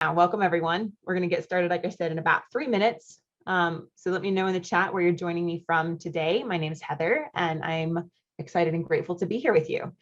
Welcome everyone. We're going to get started, like I said, in about 3 minutes. So let me know in the chat where you're joining me from today. My name is Heather and I'm excited and grateful to be here with you.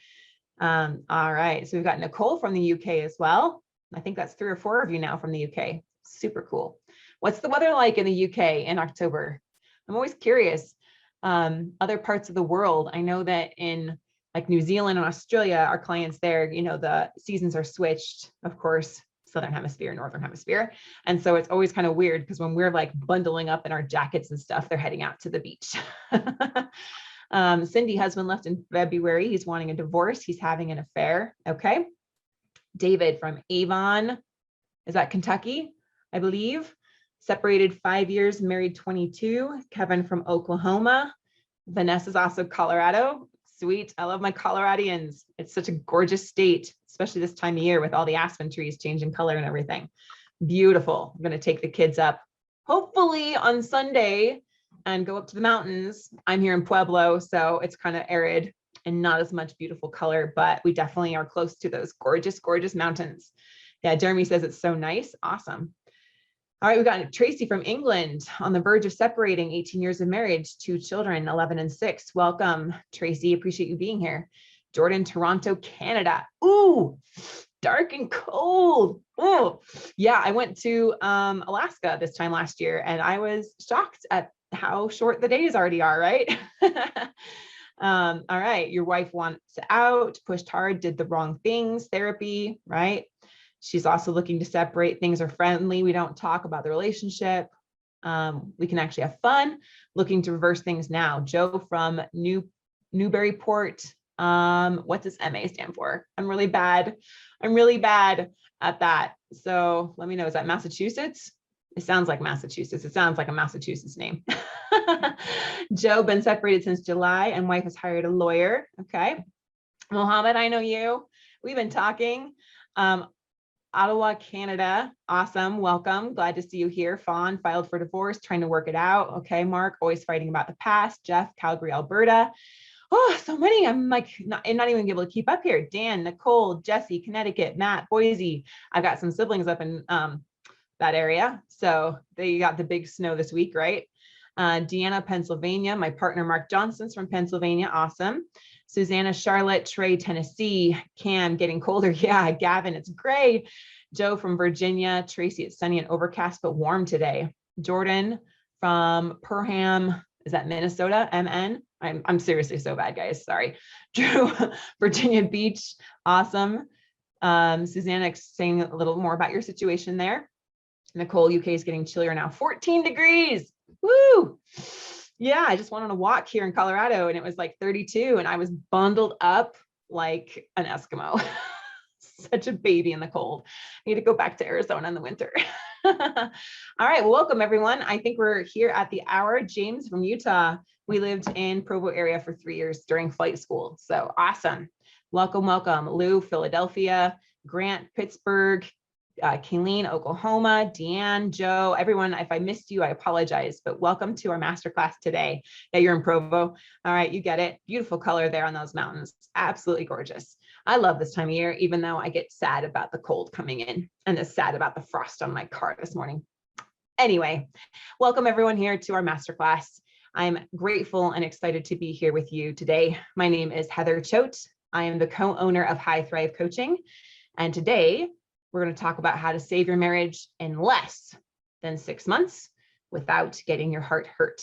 All right, so we've got Nicole from the UK as well. I think that's 3 or 4 of you now from the UK. Super cool. What's the weather like in the UK in October? I'm always curious. Other parts of the world, I know that in like New Zealand and Australia, our clients there, you know, the seasons are switched, of course, Southern Hemisphere, Northern Hemisphere. And so it's always kind of weird because when we're like bundling up in our jackets and stuff, they're heading out to the beach. Cindy, husband left in February. He's wanting a divorce. He's having an affair. Okay. David from Avon. Is that Kentucky? I believe. Separated 5 years, married 22. Kevin from Oklahoma. Vanessa's also Colorado. Sweet. I love my Coloradians. It's such a gorgeous state, especially this time of year with all the aspen trees changing color and everything. Beautiful. I'm going to take the kids up hopefully on Sunday and go up to the mountains. I'm here in Pueblo, so it's kind of arid and not as much beautiful color, but we definitely are close to those gorgeous, gorgeous mountains. Yeah, Jeremy says it's so nice. Awesome. All right, we've got Tracy from England on the verge of separating, 18 years of marriage, 2 children, 11 and 6. Welcome, Tracy. Appreciate you being here. Jordan, Toronto, Canada. Ooh, dark and cold. Oh, yeah, I went to Alaska this time last year and I was shocked at how short the days already are, right? All right, your wife wants out, pushed hard, did the wrong things, therapy, right? She's also looking to separate. Things are friendly. We don't talk about the relationship. We can actually have fun. Looking to reverse things now. Joe from Newburyport. What does MA stand for? I'm really bad at that. So let me know. Is that Massachusetts? It sounds like Massachusetts. It sounds like a Massachusetts name. Joe, been separated since July and wife has hired a lawyer. Okay. Mohammed, I know you. We've been talking. Ottawa, Canada. Awesome. Welcome. Glad to see you here. Fawn, filed for divorce, trying to work it out. Okay. Mark, always fighting about the past. Jeff, Calgary, Alberta. Oh, so many. I'm like not even able to keep up here. Dan, Nicole, Jesse, Connecticut, Matt, Boise. I've got some siblings up in that area. So they got the big snow this week, right? Deanna, Pennsylvania. My partner, Mark Johnson's from Pennsylvania. Awesome. Susanna, Charlotte, Trey, Tennessee. Cam, getting colder. Yeah, Gavin, it's gray. Joe from Virginia. Tracy, it's sunny and overcast, but warm today. Jordan from Perham. Is that Minnesota? MN? I'm seriously so bad, guys. Sorry. Drew, Virginia Beach. Awesome. Susanna, saying a little more about your situation there. Nicole, UK is getting chillier now. 14 degrees. Woo! Yeah, I just went on a walk here in Colorado and it was like 32 and I was bundled up like an Eskimo. Such a baby in the cold. I need to go back to Arizona in the winter. All right, well, welcome everyone. I think we're here at the hour. James from Utah. We lived in Provo area for 3 years during flight school. So awesome. Welcome, welcome. Lou, Philadelphia, Grant, Pittsburgh, Kayleen, Oklahoma, Deanne, Joe, everyone. If I missed you, I apologize, but welcome to our masterclass today. Yeah, you're in Provo. All right, you get it. Beautiful color there on those mountains. Absolutely gorgeous. I love this time of year, even though I get sad about the cold coming in and sad about the frost on my car this morning. Anyway, welcome everyone here to our masterclass. I'm grateful and excited to be here with you today. My name is Heather Choate. I am the co-owner of High Thrive Coaching. And today, we're going to talk about how to save your marriage in less than 6 months without getting your heart hurt.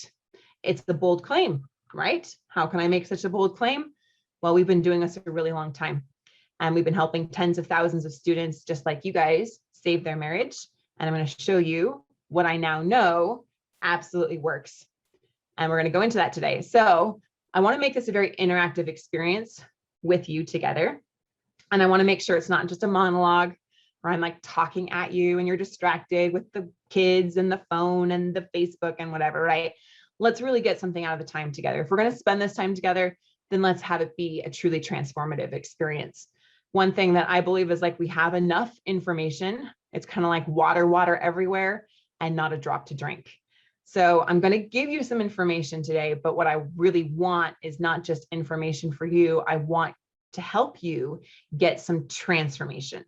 It's the bold claim, right? How can I make such a bold claim? Well, we've been doing this a really long time. And we've been helping tens of thousands of students just like you guys save their marriage. And I'm going to show you what I now know absolutely works. And we're going to go into that today. So I want to make this a very interactive experience with you together. And I want to make sure it's not just a monologue where I'm like talking at you and you're distracted with the kids and the phone and the Facebook and whatever, right? Let's really get something out of the time together. If we're going to spend this time together, then let's have it be a truly transformative experience. One thing that I believe is like we have enough information. It's kind of like water everywhere and not a drop to drink. So I'm going to give you some information today, but what I really want is not just information for you. I want to help you get some transformation.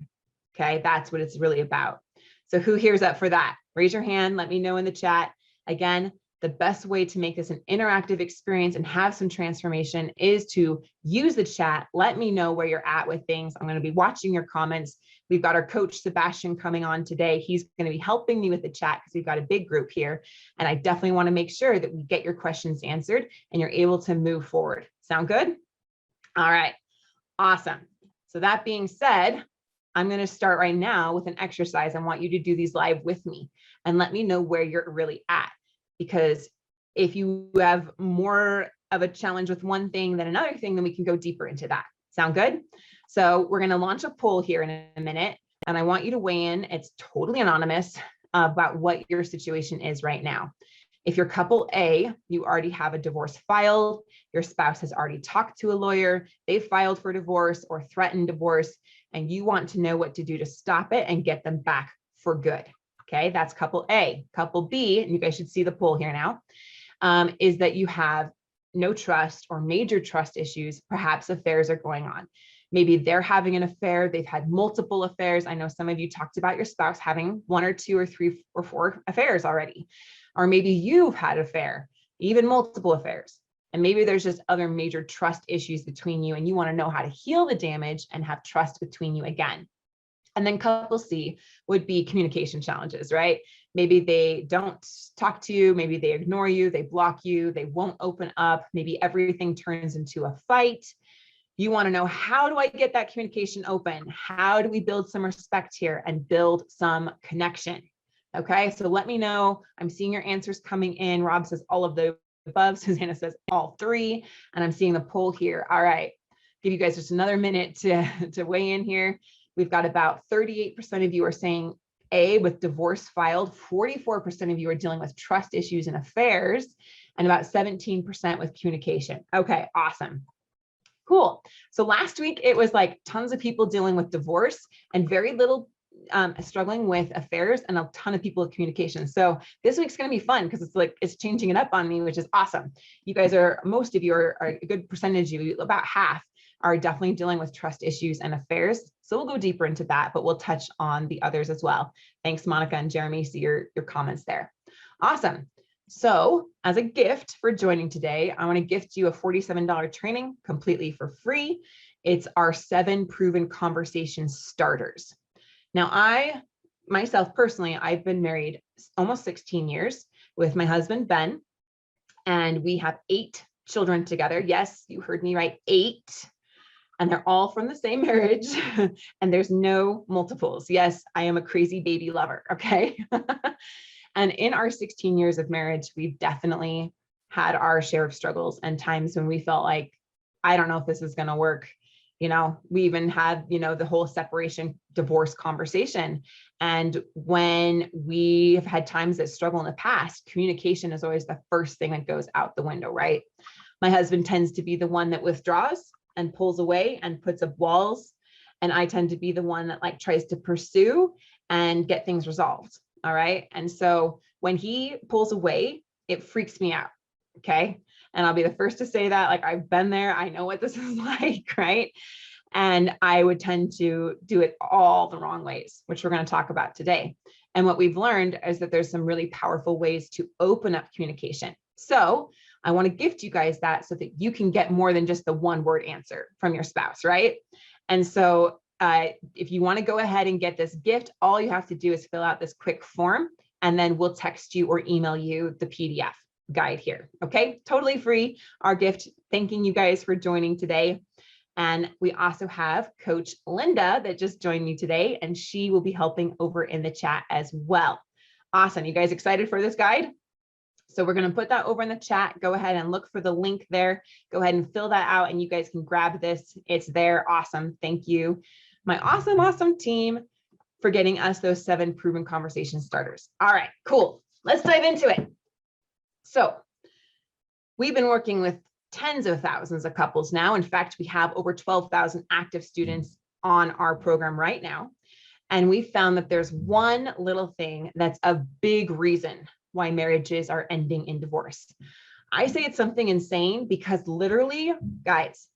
Okay, that's what it's really about. So who here's up for that? Raise your hand. Let me know in the chat. Again, the best way to make this an interactive experience and have some transformation is to use the chat. Let me know where you're at with things. I'm going to be watching your comments. We've got our coach, Sebastian, coming on today. He's going to be helping me with the chat because we've got a big group here. And I definitely want to make sure that we get your questions answered and you're able to move forward. Sound good? All right. Awesome. So that being said, I'm going to start right now with an exercise. I want you to do these live with me and let me know where you're really at. Because if you have more of a challenge with one thing than another thing, then we can go deeper into that. Sound good? So we're going to launch a poll here in a minute, and I want you to weigh in. It's totally anonymous about what your situation is right now. If you're couple A, you already have a divorce filed, your spouse has already talked to a lawyer, they filed for divorce or threatened divorce, and you want to know what to do to stop it and get them back for good. Okay, that's couple A. Couple B, and you guys should see the poll here now, is that you have no trust or major trust issues. Perhaps affairs are going on. Maybe they're having an affair. They've had multiple affairs. I know some of you talked about your spouse having 1 or 2 or 3 or 4 affairs already. Or maybe you've had an affair, even multiple affairs. And maybe there's just other major trust issues between you and you want to know how to heal the damage and have trust between you again. And then couple C would be communication challenges, right? Maybe they don't talk to you, maybe they ignore you, they block you, they won't open up, maybe everything turns into a fight. You want to know, how do I get that communication open? How do we build some respect here and build some connection? Okay, so let me know. I'm seeing your answers coming in. Rob says all of the above. Susanna says all 3. And I'm seeing the poll here. All right, give you guys just another minute to weigh in here. We've got about 38% of you are saying A, with divorce filed, 44% of you are dealing with trust issues and affairs, and about 17% with communication. Okay, awesome. Cool. So last week, it was like tons of people dealing with divorce and very little struggling with affairs and a ton of people with communication. So this week's going to be fun because it's like, it's changing it up on me, which is awesome. You guys are, most of you are a good percentage of you, about half, are definitely dealing with trust issues and affairs. So we'll go deeper into that, but we'll touch on the others as well. Thanks, Monica and Jeremy. See your comments there. Awesome. So as a gift for joining today, I want to gift you a $47 training completely for free. It's our 7 proven conversation starters. Now, I myself personally, I've been married almost 16 years with my husband, Ben, and we have 8 children together. Yes, you heard me right, 8. And they're all from the same marriage and there's no multiples. Yes, I am a crazy baby lover, okay? And in our 16 years of marriage, we've definitely had our share of struggles and times when we felt like, I don't know if this is gonna work. You know, we even had, you know, the whole separation, divorce conversation. And when we have had times that struggle in the past, communication is always the first thing that goes out the window, right? My husband tends to be the one that withdraws and pulls away and puts up walls. And I tend to be the one that like tries to pursue and get things resolved. All right. And so when he pulls away, it freaks me out. Okay. And I'll be the first to say that, like, I've been there. I know what this is like. Right. And I would tend to do it all the wrong ways, which we're going to talk about today. And what we've learned is that there's some really powerful ways to open up communication. So I want to gift you guys that so that you can get more than just the 1-word answer from your spouse, right? And so if you want to go ahead and get this gift, all you have to do is fill out this quick form, and then we'll text you or email you the PDF guide here. Okay, totally free, our gift. Thanking you guys for joining today. And we also have Coach Linda that just joined me today, and she will be helping over in the chat as well. Awesome. You guys excited for this guide? So we're going to put that over in the chat. Go ahead and look for the link there. Go ahead and fill that out and you guys can grab this. It's there. Awesome. Thank you, my awesome, awesome team, for getting us those 7 proven conversation starters. All right, cool. Let's dive into it. So we've been working with tens of thousands of couples now. In fact, we have over 12,000 active students on our program right now. And we found that there's one little thing that's a big reason why marriages are ending in divorce. I say it's something insane because literally, guys,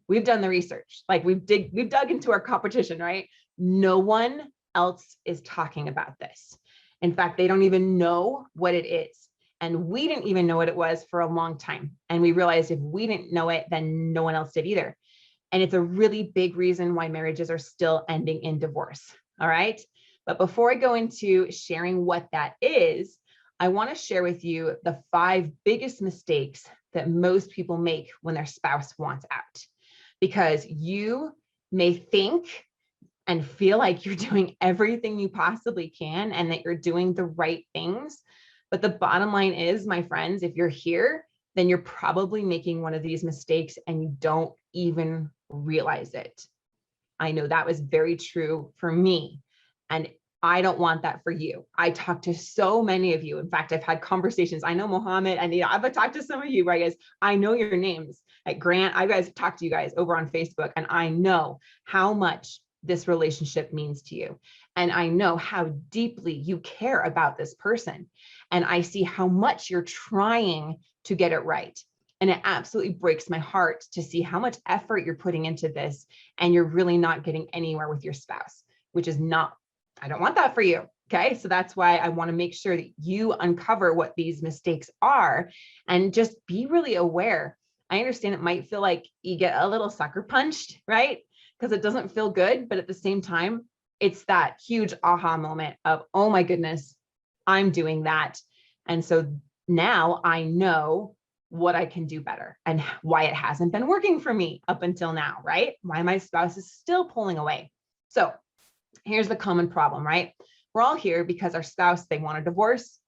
we've done the research. Like we've dug into our competition, right? No one else is talking about this. In fact, they don't even know what it is. And we didn't even know what it was for a long time. And we realized if we didn't know it, then no one else did either. And it's a really big reason why marriages are still ending in divorce. All right. But before I go into sharing what that is, I want to share with you the 5 biggest mistakes that most people make when their spouse wants out. Because you may think and feel like you're doing everything you possibly can and that you're doing the right things. But the bottom line is, my friends, if you're here, then you're probably making one of these mistakes and you don't even realize it. I know that was very true for me. And I don't want that for you. I talked to so many of you. In fact, I've had conversations. I know Mohammed, and I've talked to some of you, right, guys? I know your names. Like Grant, I guys talked to you guys over on Facebook, and I know how much this relationship means to you. And I know how deeply you care about this person. And I see how much you're trying to get it right. And it absolutely breaks my heart to see how much effort you're putting into this and you're really not getting anywhere with your spouse, which is not, I don't want that for you. Okay. So that's why I want to make sure that you uncover what these mistakes are and just be really aware. I understand it might feel like you get a little sucker punched, right? Because it doesn't feel good, but at the same time, it's that huge aha moment of, oh my goodness, I'm doing that. And so now I know what I can do better and why it hasn't been working for me up until now, right? Why my spouse is still pulling away. So here's the common problem, right? We're all here because our spouse, they want a divorce,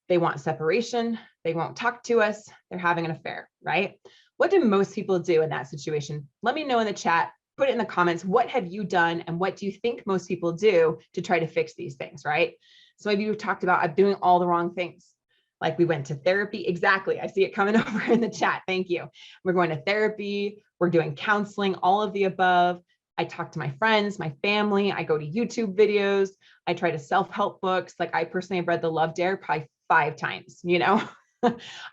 they want separation, they won't talk to us, they're having an affair, right? What do most people do in that situation? Let me know in the chat, put it in the comments. What have you done and what do you think most people do to try to fix these things, right? So maybe you've talked about, I'm doing all the wrong things. Like we went to therapy. Exactly. I see it coming over in the chat. Thank you. We're going to therapy. We're doing counseling, all of the above. I talk to my friends, my family. I go to YouTube videos. I try to self-help books. Like I personally have read The Love Dare probably 5 times, you know.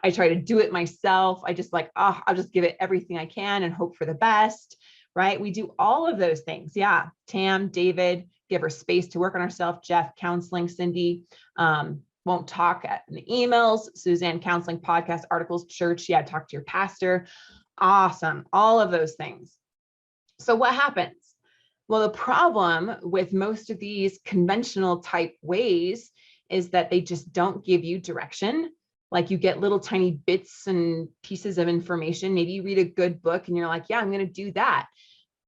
I try to do it myself. I just like, oh, I'll just give it everything I can and hope for the best, right? We do all of those things. Yeah. Tam, David, give her space to work on herself. Jeff, counseling. Cindy, won't talk in the emails. Suzanne, counseling, podcast, articles, church. Yeah, talk to your pastor. Awesome. All of those things. So what happens? Well, the problem with most of these conventional type ways is that they just don't give you direction. Like you get little tiny bits and pieces of information. Maybe you read a good book and you're like, yeah, I'm going to do that.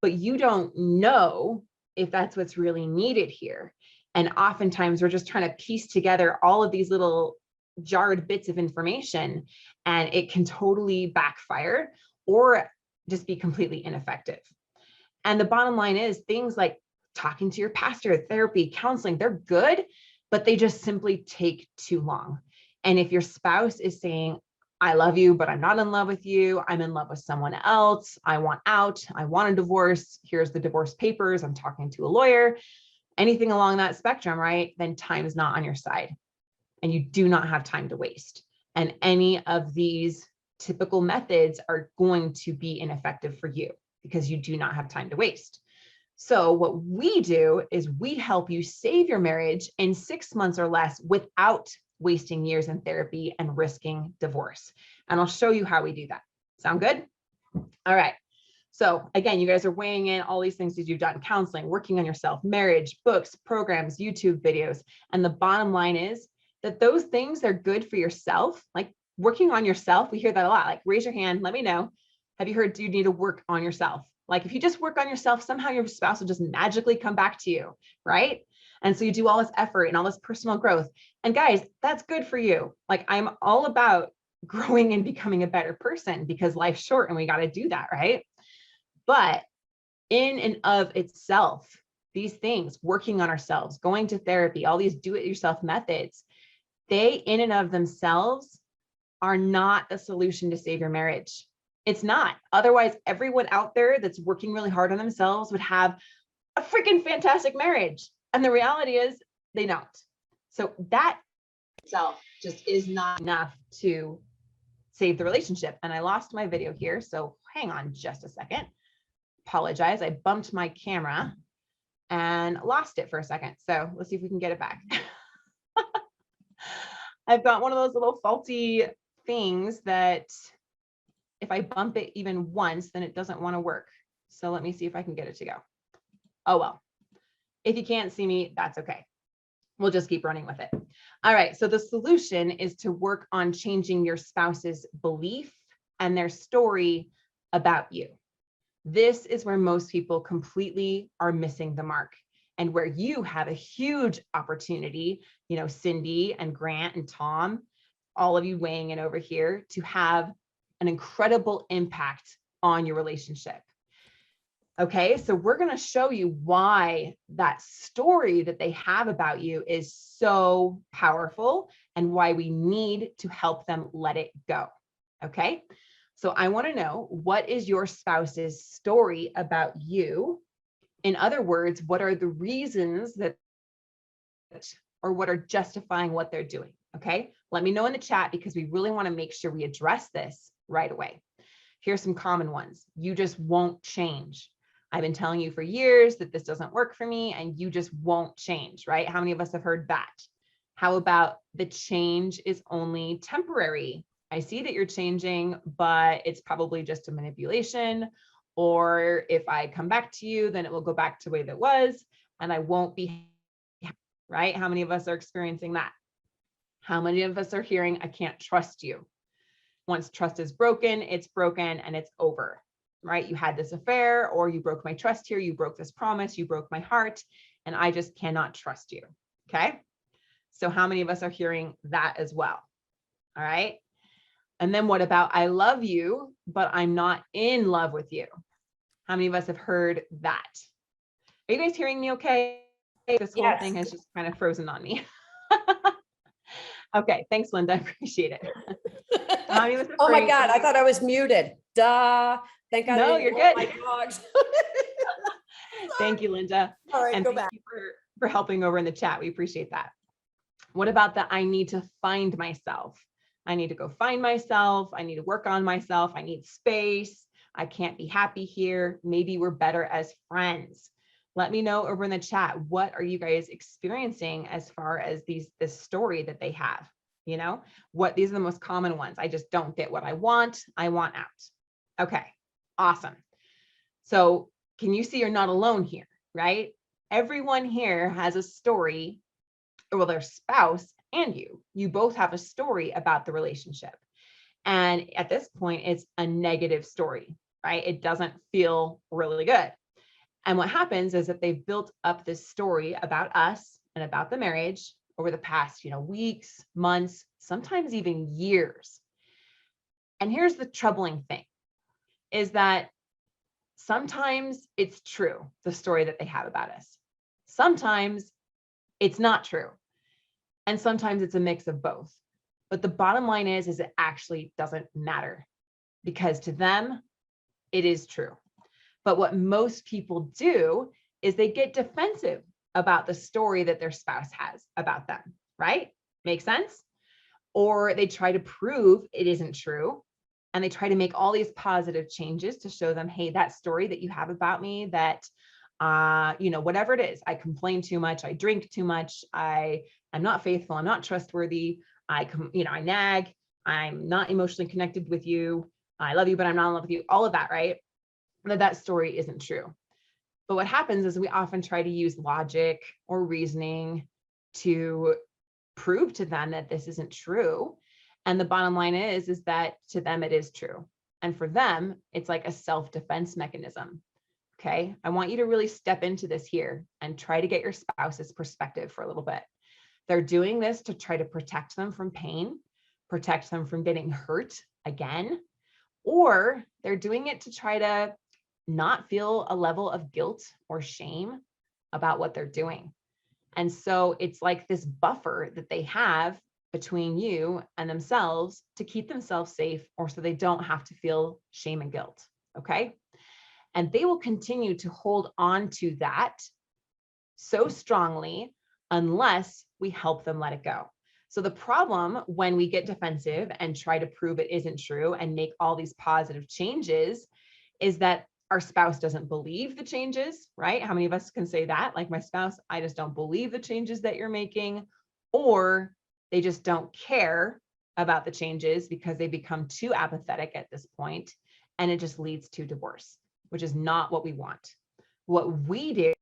But you don't know if that's what's really needed here. And oftentimes we're just trying to piece together all of these little jarred bits of information, and it can totally backfire or just be completely ineffective. And the bottom line is things like talking to your pastor, therapy, counseling, they're good, but they just simply take too long. And if your spouse is saying, I love you, but I'm not in love with you, I'm in love with someone else, I want out, I want a divorce, here's the divorce papers, I'm talking to a lawyer, anything along that spectrum, right? Then time is not on your side and you do not have time to waste. And any of these typical methods are going to be ineffective for you because you do not have time to waste. So what we do is we help you save your marriage in 6 months or less without wasting years in therapy and risking divorce. And I'll show you how we do that. Sound good? All right. So again, you guys are weighing in all these things that you've done: counseling, working on yourself, marriage, books, programs, YouTube videos. And the bottom line is that those things, they're good for yourself. Like working on yourself, we hear that a lot. Like raise your hand, let me know. Have you heard, do you need to work on yourself? Like if you just work on yourself, somehow your spouse will just magically come back to you, right? And so you do all this effort and all this personal growth. And guys, that's good for you. Like I'm all about growing and becoming a better person because life's short and we got to do that, right? But in and of itself, these things, working on ourselves, going to therapy, all these do-it-yourself methods, they in and of themselves are not a solution to save your marriage. It's not. Otherwise, everyone out there that's working really hard on themselves would have a freaking fantastic marriage. And the reality is they don't. So that itself just is not enough to save the relationship. And I lost my video here. So hang on just a second. Apologize. I bumped my camera and lost it for a second. So let's see if we can get it back. I've got one of those little faulty things that if I bump it even once, then it doesn't want to work. So let me see if I can get it to go. Oh, well, if you can't see me, that's okay. We'll just keep running with it. All right. So the solution is to work on changing your spouse's belief and their story about you. This is where most people completely are missing the mark, and where you have a huge opportunity, you know, Cindy and Grant and Tom, all of you weighing in over here, to have an incredible impact on your relationship. Okay, so we're going to show you why that story that they have about you is so powerful and why we need to help them let it go. Okay, so I want to know, what is your spouse's story about you? In other words, what are the reasons that, or what are justifying what they're doing? Okay, let me know in the chat, because we really want to make sure we address this right away. Here's some common ones. You just won't change. I've been telling you for years that this doesn't work for me, and you just won't change, right? How many of us have heard that? How about the change is only temporary? I see that you're changing, but it's probably just a manipulation. Or if I come back to you, then it will go back to the way that was, and I won't be happy, right? How many of us are experiencing that? How many of us are hearing, I can't trust you? Once trust is broken, it's broken and it's over. Right? You had this affair, or you broke my trust here. You broke this promise. You broke my heart, and I just cannot trust you. Okay. So how many of us are hearing that as well? All right. And then what about, I love you, but I'm not in love with you? How many of us have heard that? Are you guys hearing me okay? This whole thing has just kind of frozen on me. Okay. Thanks, Linda. I appreciate it. How many of us Oh my God. I thought I was muted. Duh. Thank God. No, you're good. My dogs. Thank you, Linda. All right, and go thank back. you for helping over in the chat. We appreciate that. What about the, I need to find myself? I need to go find myself. I need to work on myself. I need space. I can't be happy here. Maybe we're better as friends. Let me know over in the chat, what are you guys experiencing as far as this story that they have? You know, what, these are the most common ones. I just don't get what I want out. Okay, awesome. So can you see you're not alone here, right? Everyone here has a story, well, their spouse and you both have a story about the relationship. And at this point, it's a negative story, right? It doesn't feel really good. And what happens is that they've built up this story about us and about the marriage over the past, weeks, months, sometimes even years. And here's the troubling thing, is that sometimes it's true, the story that they have about us. Sometimes it's not true. And sometimes it's a mix of both. But the bottom line is it actually doesn't matter, because to them, it is true. But what most people do is they get defensive about the story that their spouse has about them, right? Make sense? Or they try to prove it isn't true. And they try to make all these positive changes to show them, hey, that story that you have about me, that, whatever it is, I complain too much, I drink too much, I'm not faithful, I'm not trustworthy, I nag, I'm not emotionally connected with you, I love you, but I'm not in love with you, all of that, right? That story isn't true. But what happens is we often try to use logic or reasoning to prove to them that this isn't true. And the bottom line is that to them, it is true. And for them, it's like a self-defense mechanism. Okay. I want you to really step into this here and try to get your spouse's perspective for a little bit. They're doing this to try to protect them from pain, protect them from getting hurt again, or they're doing it to try to not feel a level of guilt or shame about what they're doing. And so it's like this buffer that they have between you and themselves to keep themselves safe, or so they don't have to feel shame and guilt. Okay. And they will continue to hold on to that so strongly unless we help them let it go. So the problem when we get defensive and try to prove it isn't true and make all these positive changes is that our spouse doesn't believe the changes, right? How many of us can say that? Like my spouse, I just don't believe the changes that you're making, or they just don't care about the changes because they become too apathetic at this point, and it just leads to divorce, which is not what we want. What we do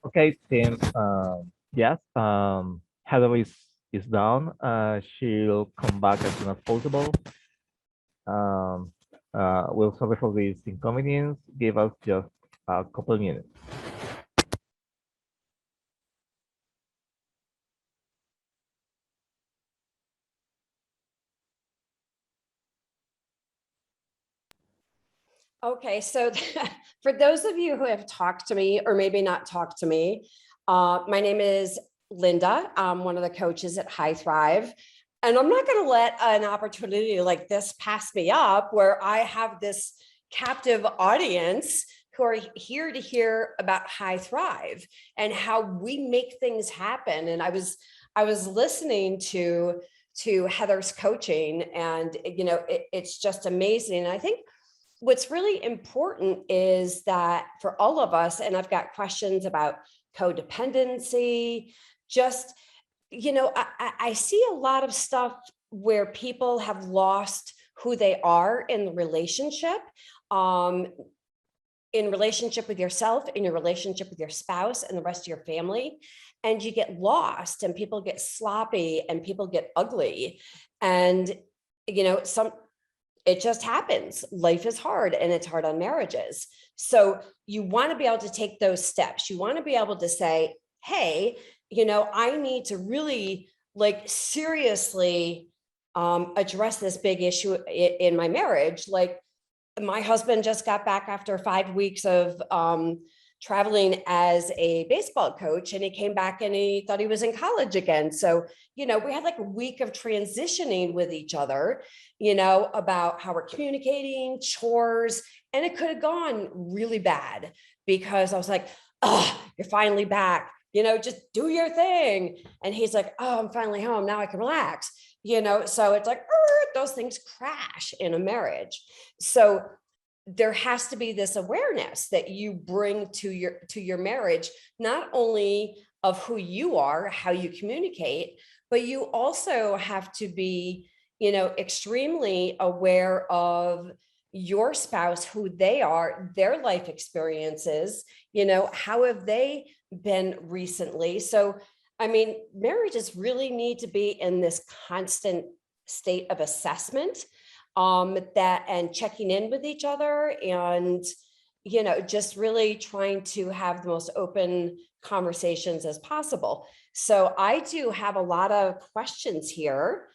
Okay, Tim. Yes. Heather is down. She'll come back as soon as possible. Um, we'll sorry for this inconvenience. Give us just a couple of minutes. Okay, so for those of you who have talked to me or maybe not talked to me, my name is Linda. I'm one of the coaches at High Thrive. And I'm not going to let an opportunity like this pass me up where I have this captive audience who are here to hear about High Thrive and how we make things happen. And I was listening to Heather's coaching, and it's just amazing. And I think what's really important is that for all of us, and I've got questions about codependency, just, I see a lot of stuff where people have lost who they are in the relationship, in relationship with yourself, in your relationship with your spouse and the rest of your family. And you get lost, and people get sloppy, and people get ugly. And, it just happens. Life is hard, and it's hard on marriages. So you want to be able to take those steps. You want to be able to say, hey, I need to really seriously address this big issue in my marriage. Like my husband just got back after 5 weeks of traveling as a baseball coach, and he came back and he thought he was in college again. So, we had like a week of transitioning with each other, about how we're communicating, chores, and it could have gone really bad because I was like, oh, you're finally back, just do your thing. And he's like, oh, I'm finally home. Now I can relax, so it's like, those things crash in a marriage. So there has to be this awareness that you bring to your marriage, not only of who you are, how you communicate, but you also have to be, extremely aware of your spouse, who they are, their life experiences, how have they been recently? So, I mean, marriages really need to be in this constant state of assessment, and checking in with each other, and just really trying to have the most open conversations as possible. So I do have a lot of questions here,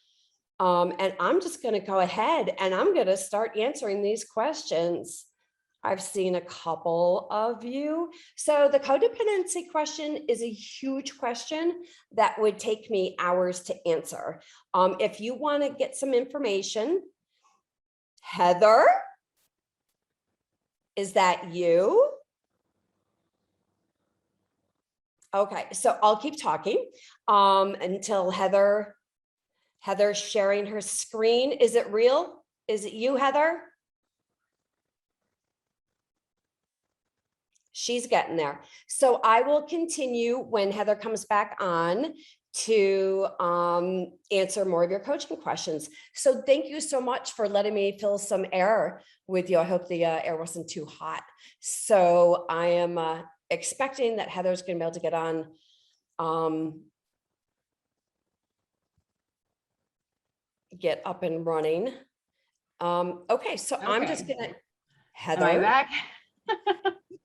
and I'm just going to go ahead and I'm going to start answering these questions. I've seen a couple of you. So the codependency question is a huge question that would take me hours to answer. If you want to get some information, Heather, is that you? Okay, so I'll keep talking until Heather's sharing her screen. Is it real? Is it you, Heather? She's getting there. So I will continue when Heather comes back on to answer more of your coaching questions. So thank you so much for letting me fill some air with you. I hope the air wasn't too hot. So I am expecting that Heather's going to be able to get on, get up and running. Okay, so okay. I'm just gonna, Heather. Am I back?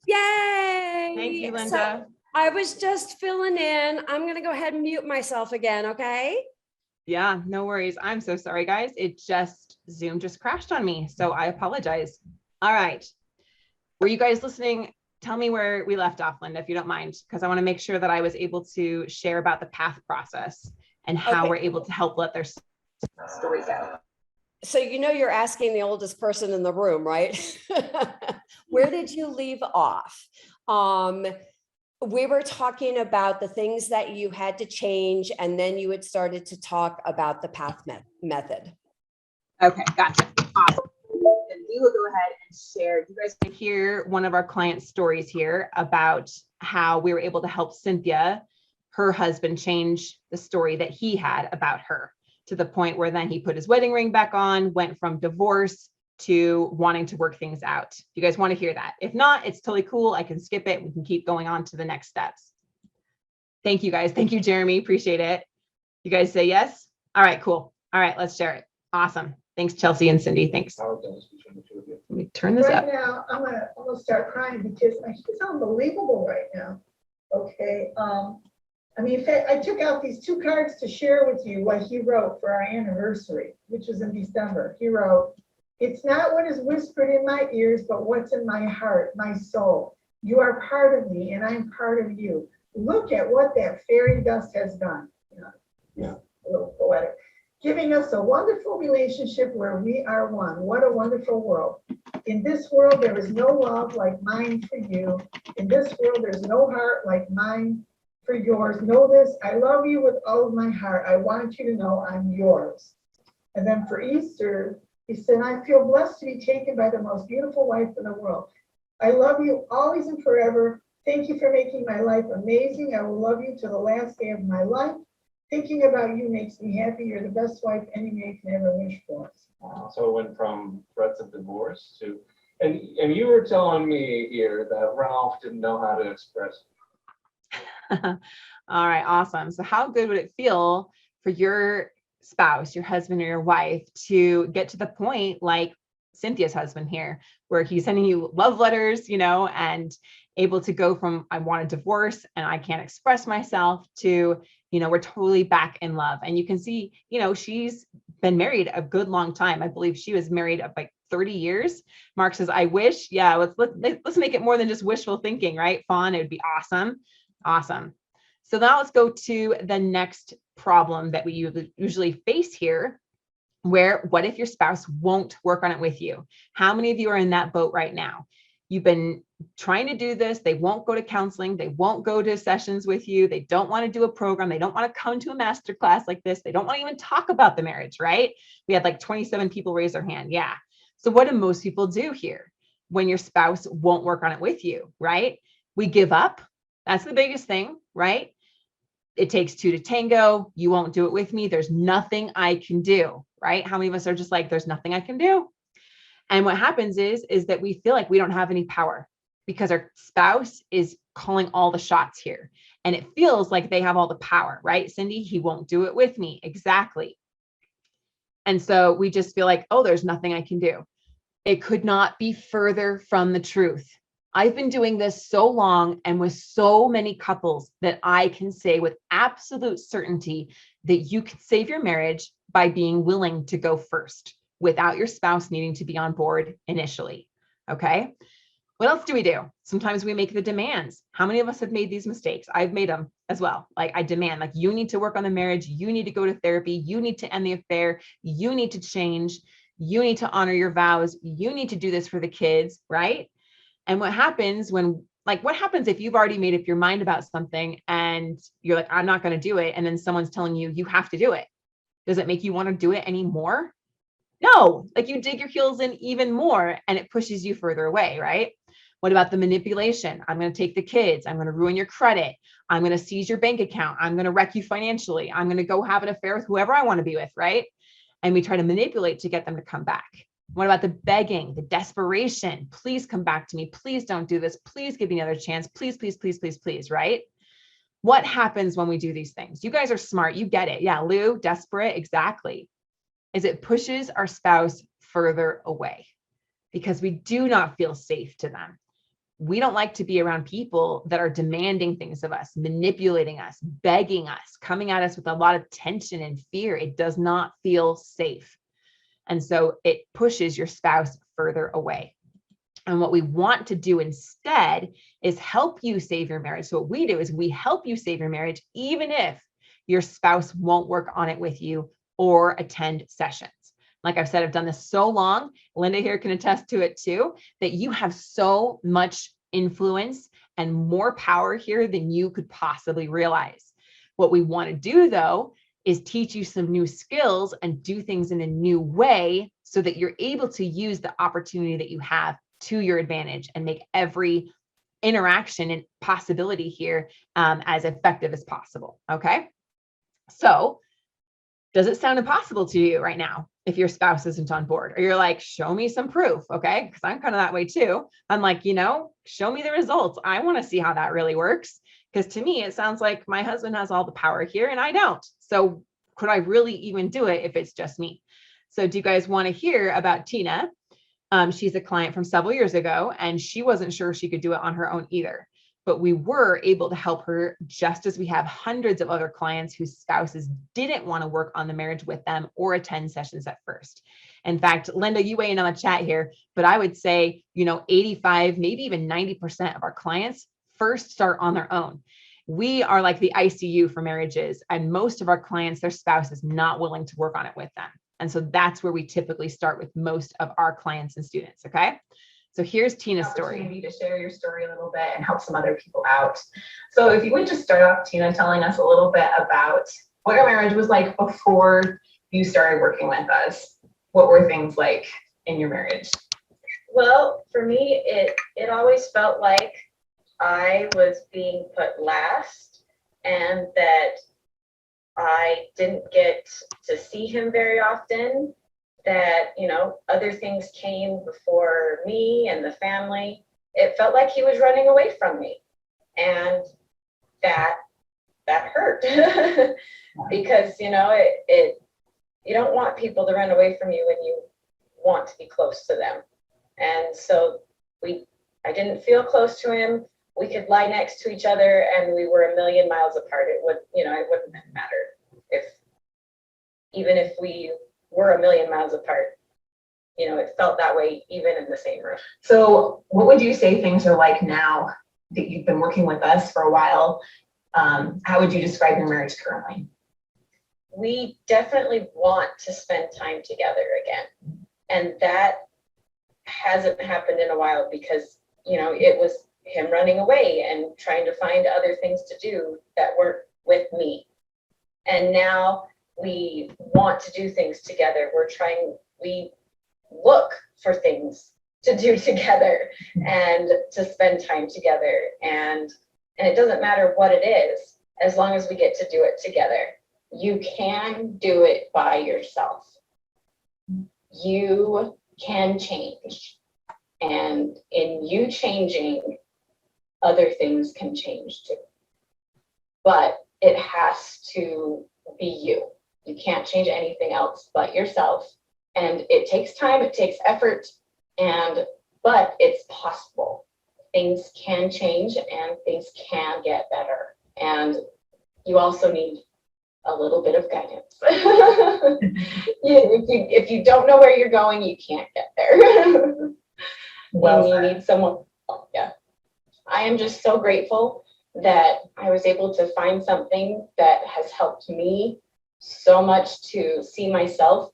Yay! Thank you, Linda. So I was just filling in. I'm going to go ahead and mute myself again, okay? Yeah, no worries. I'm so sorry, guys. Zoom just crashed on me, so I apologize. All right. Were you guys listening? Tell me where we left off, Linda, if you don't mind, because I want to make sure that I was able to share about the path process and how we're able to help let their stories out. So, you're asking the oldest person in the room, right? Where did you leave off? We were talking about the things that you had to change, and then you had started to talk about the path method. Okay, gotcha. Awesome. Then we will go ahead and share. You guys can hear one of our client stories here about how we were able to help Cynthia, her husband, change the story that he had about her, to the point where then he put his wedding ring back on, went from divorce to wanting to work things out. You guys want to hear that? If not, it's totally cool. I can skip it. We can keep going on to the next steps. Thank you guys. Thank you, Jeremy. Appreciate it. You guys say yes? All right, cool. All right, let's share it. Awesome. Thanks, Chelsea and Cindy. Thanks. Let me turn this up. Right now, I'm gonna almost start crying because he's unbelievable right now. Okay. I mean, in fact, I took out these 2 cards to share with you what he wrote for our anniversary, which was in December. He wrote, "It's not what is whispered in my ears, but what's in my heart, my soul. You are part of me and I'm part of you. Look at what that fairy dust has done." Yeah, a little poetic. "Giving us a wonderful relationship where we are one. What a wonderful world. In this world, there is no love like mine for you. In this world, there's no heart like mine for yours. Know this, I love you with all of my heart. I want you to know I'm yours." And then for Easter, he said, "I feel blessed to be taken by the most beautiful wife in the world. I love you always and forever. Thank you for making my life amazing. I will love you to the last day of my life. Thinking about you makes me happy. You're the best wife any man can ever wish for." So it went from threats of divorce to, and you were telling me here that Ralph didn't know how to express. All right, awesome. So how good would it feel for your spouse, your husband or your wife, to get to the point like Cynthia's husband here, where he's sending you love letters, and able to go from "I want a divorce and I can't express myself" to, we're totally back in love. And you can see, she's been married a good long time. I believe she was married like 30 years. Mark says, "I wish." Yeah, let's make it more than just wishful thinking, right? Fawn, it would be awesome. Awesome. So now let's go to the next problem that we usually face here, where what if your spouse won't work on it with you? How many of you are in that boat right now? You've been trying to do this. They won't go to counseling. They won't go to sessions with you. They don't want to do a program. They don't want to come to a masterclass like this. They don't want to even talk about the marriage, right? We had like 27 people raise their hand. Yeah. So what do most people do here when your spouse won't work on it with you, right? We give up. That's the biggest thing, right? It takes 2 to tango. You won't do it with me. There's nothing I can do, right? How many of us are just like, there's nothing I can do? And what happens is that we feel like we don't have any power because our spouse is calling all the shots here. And it feels like they have all the power, right? Cindy, he won't do it with me. Exactly. And so we just feel like, oh, there's nothing I can do. It could not be further from the truth. I've been doing this so long and with so many couples that I can say with absolute certainty that you can save your marriage by being willing to go first without your spouse needing to be on board initially. Okay. What else do we do? Sometimes we make the demands. How many of us have made these mistakes? I've made them as well. Like I demand, like you need to work on the marriage. You need to go to therapy. You need to end the affair. You need to change. You need to honor your vows. You need to do this for the kids, right? And what happens if you've already made up your mind about something and you're like, I'm not going to do it. And then someone's telling you, you have to do it. Does it make you want to do it anymore? No, like you dig your heels in even more and it pushes you further away, right? What about the manipulation? I'm going to take the kids. I'm going to ruin your credit. I'm going to seize your bank account. I'm going to wreck you financially. I'm going to go have an affair with whoever I want to be with, right? And we try to manipulate to get them to come back. What about the begging, the desperation? Please come back to me. Please don't do this. Please give me another chance. Please, please, please, please, please, right? What happens when we do these things? You guys are smart. You get it. Yeah, Lou, desperate, exactly. Is it pushes our spouse further away because we do not feel safe to them. We don't like to be around people that are demanding things of us, manipulating us, begging us, coming at us with a lot of tension and fear. It does not feel safe. And so it pushes your spouse further away. And what we want to do instead is help you save your marriage. So what we do is we help you save your marriage, even if your spouse won't work on it with you or attend sessions. Like I've said, I've done this so long, Linda here can attest to it too, that you have so much influence and more power here than you could possibly realize. What we want to do though, is teach you some new skills and do things in a new way so that you're able to use the opportunity that you have to your advantage and make every interaction and possibility here as effective as possible. Okay. So does it sound impossible to you right now if your spouse isn't on board, or you're like, show me some proof? Okay. Cause I'm kind of that way too. I'm like, show me the results. I want to see how that really works. Because to me, it sounds like my husband has all the power here and I don't. So could I really even do it if it's just me? So do you guys want to hear about Tina? She's a client from several years ago, and she wasn't sure she could do it on her own either. But we were able to help her, just as we have hundreds of other clients whose spouses didn't want to work on the marriage with them or attend sessions at first. In fact, Linda, you weigh in on the chat here, but I would say, 85, maybe even 90% of our clients first start on their own. We are like the ICU for marriages, and most of our clients, their spouse is not willing to work on it with them. And so that's where we typically start with most of our clients and students. Okay. So here's Tina's story. Opportunity to share your story a little bit and help some other people out. So if you would just start off, Tina, telling us a little bit about what your marriage was like before you started working with us. What were things like in your marriage? Well, for me, it always felt like I was being put last, and that I didn't get to see him very often, that, other things came before me and the family. It felt like he was running away from me, and that hurt because, you don't want people to run away from you when you want to be close to them. And so I didn't feel close to him. We could lie next to each other and we were a million miles apart. It wouldn't matter even if we were a million miles apart. It felt that way even in the same room. So what would you say things are like now that you've been working with us for a while? How would you describe your marriage currently? We definitely want to spend time together again. And that hasn't happened in a while because, it was him running away and trying to find other things to do that weren't with me. And now we want to do things together. We look for things to do together and to spend time together. And it doesn't matter what it is, as long as we get to do it together. You can do it by yourself. You can change. And in you changing, other things can change too. But it has to be you. You can't change anything else but yourself. And it takes time, it takes effort, but it's possible. Things can change and things can get better. And you also need a little bit of guidance. If you don't know where you're going, you can't get there. Well, you need someone. Yeah. I am just so grateful that I was able to find something that has helped me so much to see myself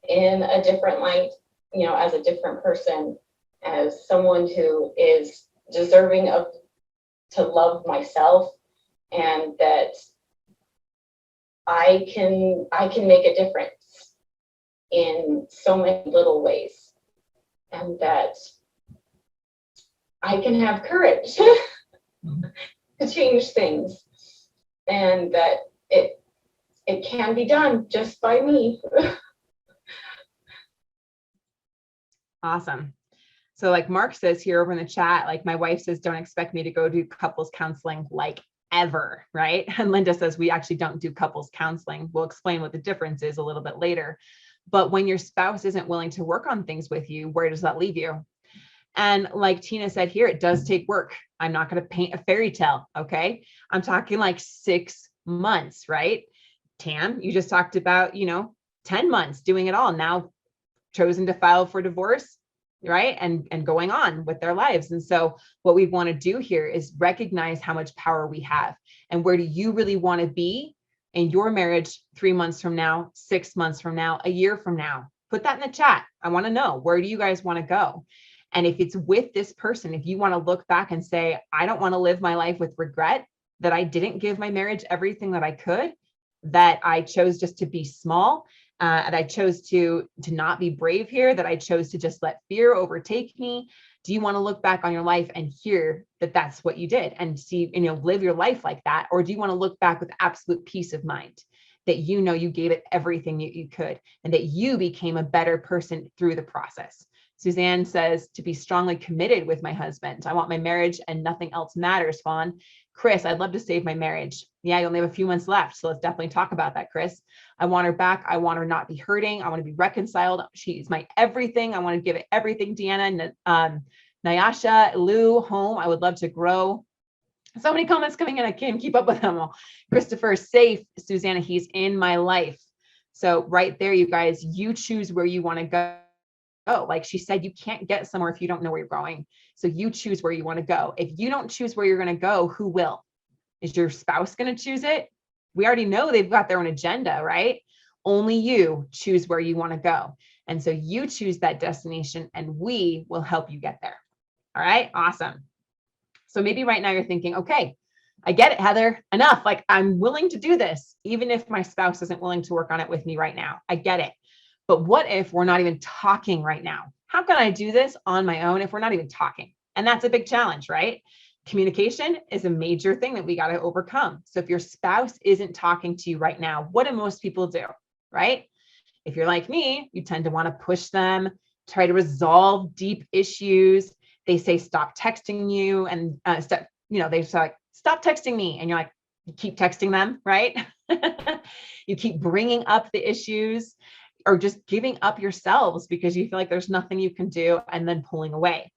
in a different light, as a different person, as someone who is deserving to love myself, and that I can make a difference in so many little ways, and that I can have courage to change things, and that it can be done just by me. Awesome. So like Mark says here over in the chat, like my wife says, don't expect me to go do couples counseling like ever, right? And Linda says, we actually don't do couples counseling. We'll explain what the difference is a little bit later. But when your spouse isn't willing to work on things with you, where does that leave you? And like Tina said here, it does take work. I'm not going to paint a fairy tale. Okay. I'm talking like 6 months, right? Tam, you just talked about, 10 months doing it all, now chosen to file for divorce, right? And going on with their lives. And so what we want to do here is recognize how much power we have, and where do you really want to be in your marriage 3 months from now, 6 months from now, a year from now? Put that in the chat. I want to know, where do you guys want to go? And if it's with this person, if you want to look back and say, I don't want to live my life with regret that I didn't give my marriage everything that I could, that I chose just to be small, and I chose to not be brave here, that I chose to just let fear overtake me. Do you want to look back on your life and hear that that's what you did and see, live your life like that? Or do you want to look back with absolute peace of mind that you gave it everything you could and that you became a better person through the process? Suzanne says, to be strongly committed with my husband. I want my marriage and nothing else matters, Fawn. Chris, I'd love to save my marriage. Yeah, you only have a few months left. So let's definitely talk about that, Chris. I want her back. I want her not be hurting. I want to be reconciled. She's my everything. I want to give it everything. Deanna, Nyasha, Lou, home. I would love to grow. So many comments coming in. I can't keep up with them all. Christopher, safe. Susanna, he's in my life. So right there, you guys, you choose where you want to go. Like she said, you can't get somewhere if you don't know where you're going. So you choose where you want to go. If you don't choose where you're going to go, who will? Is your spouse going to choose it? We already know they've got their own agenda, right? Only you choose where you want to go. And so you choose that destination and we will help you get there. All right, awesome. So maybe right now you're thinking, okay, I get it, Heather, enough. Like I'm willing to do this, even if my spouse isn't willing to work on it with me right now. I get it. But what if we're not even talking right now? How can I do this on my own if we're not even talking? And that's a big challenge, right? Communication is a major thing that we got to overcome. So if your spouse isn't talking to you right now, what do most people do, right? If you're like me, you tend to want to push them, try to resolve deep issues. They say, stop texting you. And they say, like, stop texting me. And you're like, you keep texting them, right? You keep bringing up the issues or just giving up yourselves because you feel like there's nothing you can do and then pulling away.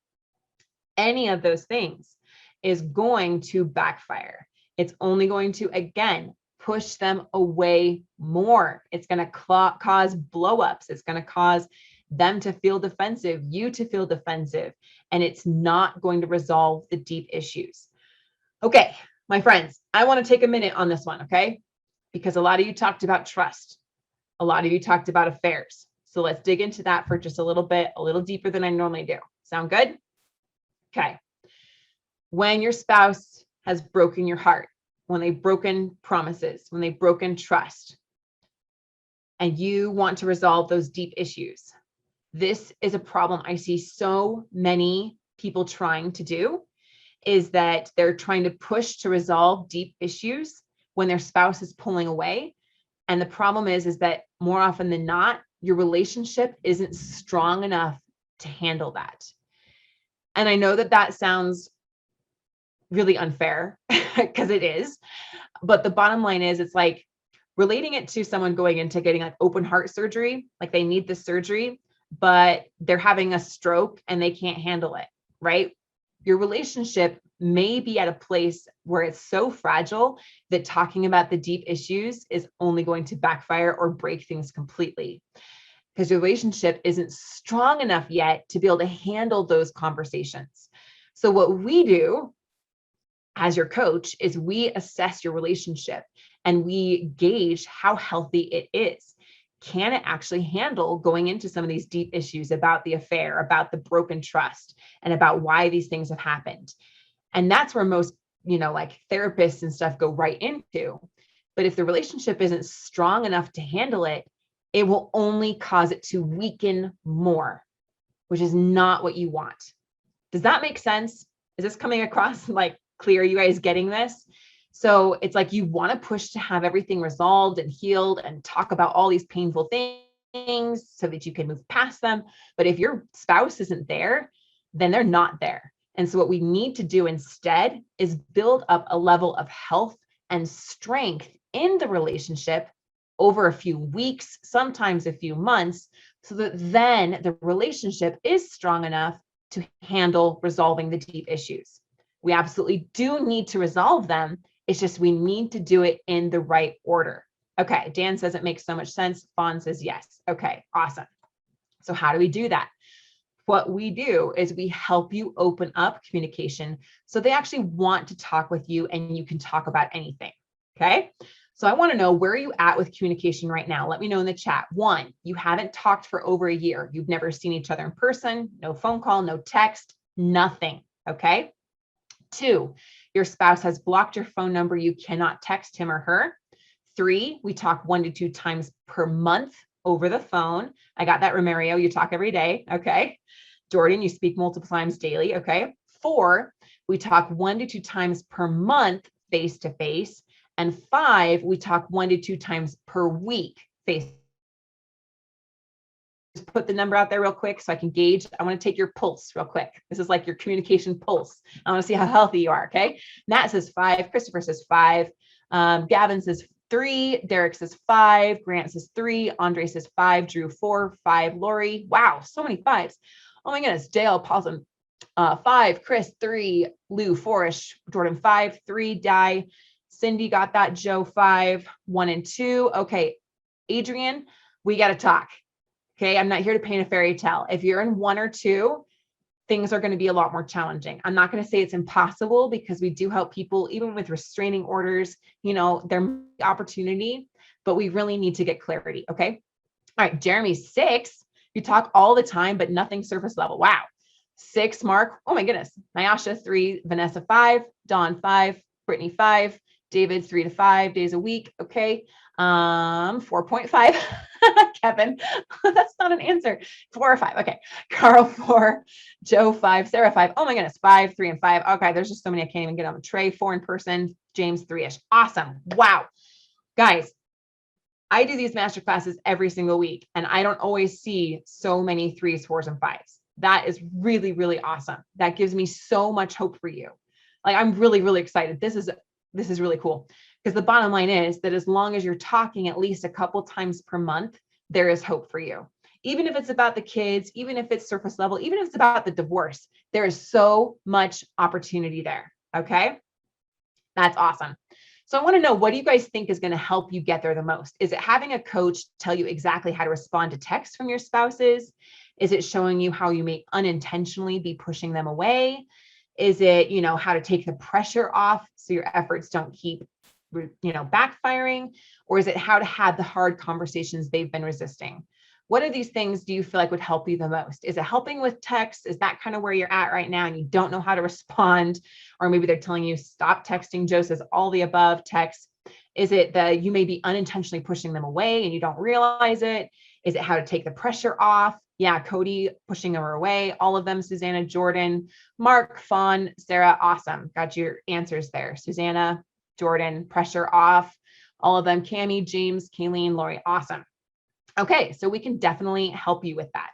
Any of those things is going to backfire. It's only going to, again, push them away more. It's going to cause blowups. It's going to cause them to feel defensive, you to feel defensive, and it's not going to resolve the deep issues. Okay, my friends, I want to take a minute on this one, okay? Because a lot of you talked about trust. A lot of you talked about affairs. So let's dig into that for just a little bit, a little deeper than I normally do. Sound good? Okay. When your spouse has broken your heart, when they've broken promises, when they've broken trust, and you want to resolve those deep issues, this is a problem I see so many people trying to do, is that they're trying to push to resolve deep issues when their spouse is pulling away. And the problem is that more often than not, your relationship isn't strong enough to handle that. And I know that that sounds really unfair because it is, but the bottom line is it's like relating it to someone going into getting like open heart surgery, like they need the surgery, but they're having a stroke and they can't handle it, right? Your relationship may be at a place where it's so fragile that talking about the deep issues is only going to backfire or break things completely, because your relationship isn't strong enough yet to be able to handle those conversations. So what we do as your coach is we assess your relationship and we gauge how healthy it is. Can it actually handle going into some of these deep issues about the affair, about the broken trust, and about why these things have happened? And that's where most, like therapists and stuff go right into. But if the relationship isn't strong enough to handle it, it will only cause it to weaken more, which is not what you want. Does that make sense? Is this coming across like clear? Are you guys getting this? So it's like you want to push to have everything resolved and healed and talk about all these painful things so that you can move past them. But if your spouse isn't there, then they're not there. And so what we need to do instead is build up a level of health and strength in the relationship over a few weeks, sometimes a few months, so that then the relationship is strong enough to handle resolving the deep issues. We absolutely do need to resolve them. It's just we need to do it in the right order. Okay, Dan says it makes so much sense. Fawn says yes. Okay, awesome. So how do we do that? What we do is we help you open up communication so they actually want to talk with you and you can talk about anything. Okay, So I want to know, where are you at with communication right now? Let me know in the chat. 1, you haven't talked for over a year. You've never seen each other in person, no phone call, no text, nothing. Okay. 2, your spouse has blocked your phone number. You cannot text him or her. 3, we talk 1 to 2 times per month over the phone. I got that, Romario. You talk every day. Okay. Jordan, you speak multiple times daily. Okay. 4, we talk 1 to 2 times per month face to face. And 5, we talk 1 to 2 times per week face. Just put the number out there real quick so I can gauge. I want to take your pulse real quick. This is like your communication pulse. I want to see how healthy you are. Okay. Nat says 5. Christopher says 5. Gavin says 3. Derek says 5. Grant says 3. Andre says 5. Drew 4. 5. Lori. Wow. So many 5s. Oh my goodness. Dale, Paulson, 5. Chris, 3. Lou, 4ish. Jordan, 5. 3. Di. Cindy got that. Joe, 5. 1 and 2. Okay. Adrian, we got to talk. Okay. I'm not here to paint a fairy tale. If you're in 1 or 2, things are going to be a lot more challenging. I'm not going to say it's impossible, because we do help people, even with restraining orders, you know, there's opportunity, but we really need to get clarity. Okay. All right. Jeremy, 6. You talk all the time, but nothing surface level. Wow. 6, Mark. Oh my goodness. Nyasha, 3. Vanessa, 5. Dawn, 5. Brittany, 5. David, 3 to 5 days a week. Okay. 4.5. Kevin, that's not an answer. 4 or 5. Okay. Carl, 4. Joe, 5. Sarah, 5. Oh my goodness. 5, 3, and 5. Okay. There's just so many I can't even get on the tray. 4 in person. James, 3-ish. Awesome. Wow. Guys, I do these master classes every single week, and I don't always see so many 3s, 4s, and 5s. That is really, really awesome. That gives me so much hope for you. Like, I'm really, really excited. This is really cool, because the bottom line is that as long as you're talking at least a couple times per month, there is hope for you. Even if it's about the kids, even if it's surface level, even if it's about the divorce, there is so much opportunity there. Okay. That's awesome. So I want to know, what do you guys think is going to help you get there the most? Is it having a coach tell you exactly how to respond to texts from your spouses? Is it showing you how you may unintentionally be pushing them away? Is it, you know, how to take the pressure off so your efforts don't keep, you know, backfiring? Or is it how to have the hard conversations they've been resisting? What of these things do you feel like would help you the most? Is it helping with text? Is that kind of where you're at right now and you don't know how to respond? Or maybe they're telling you, stop texting. Joe says all the above text. Is it that you may be unintentionally pushing them away and you don't realize it? Is it how to take the pressure off? Yeah, Cody, pushing her away. All of them. Susanna, Jordan, Mark, Fawn, Sarah. Awesome. Got your answers there. Susanna, Jordan, pressure off. All of them. Cammie, James, Kayleen, Lori. Awesome. Okay, so we can definitely help you with that,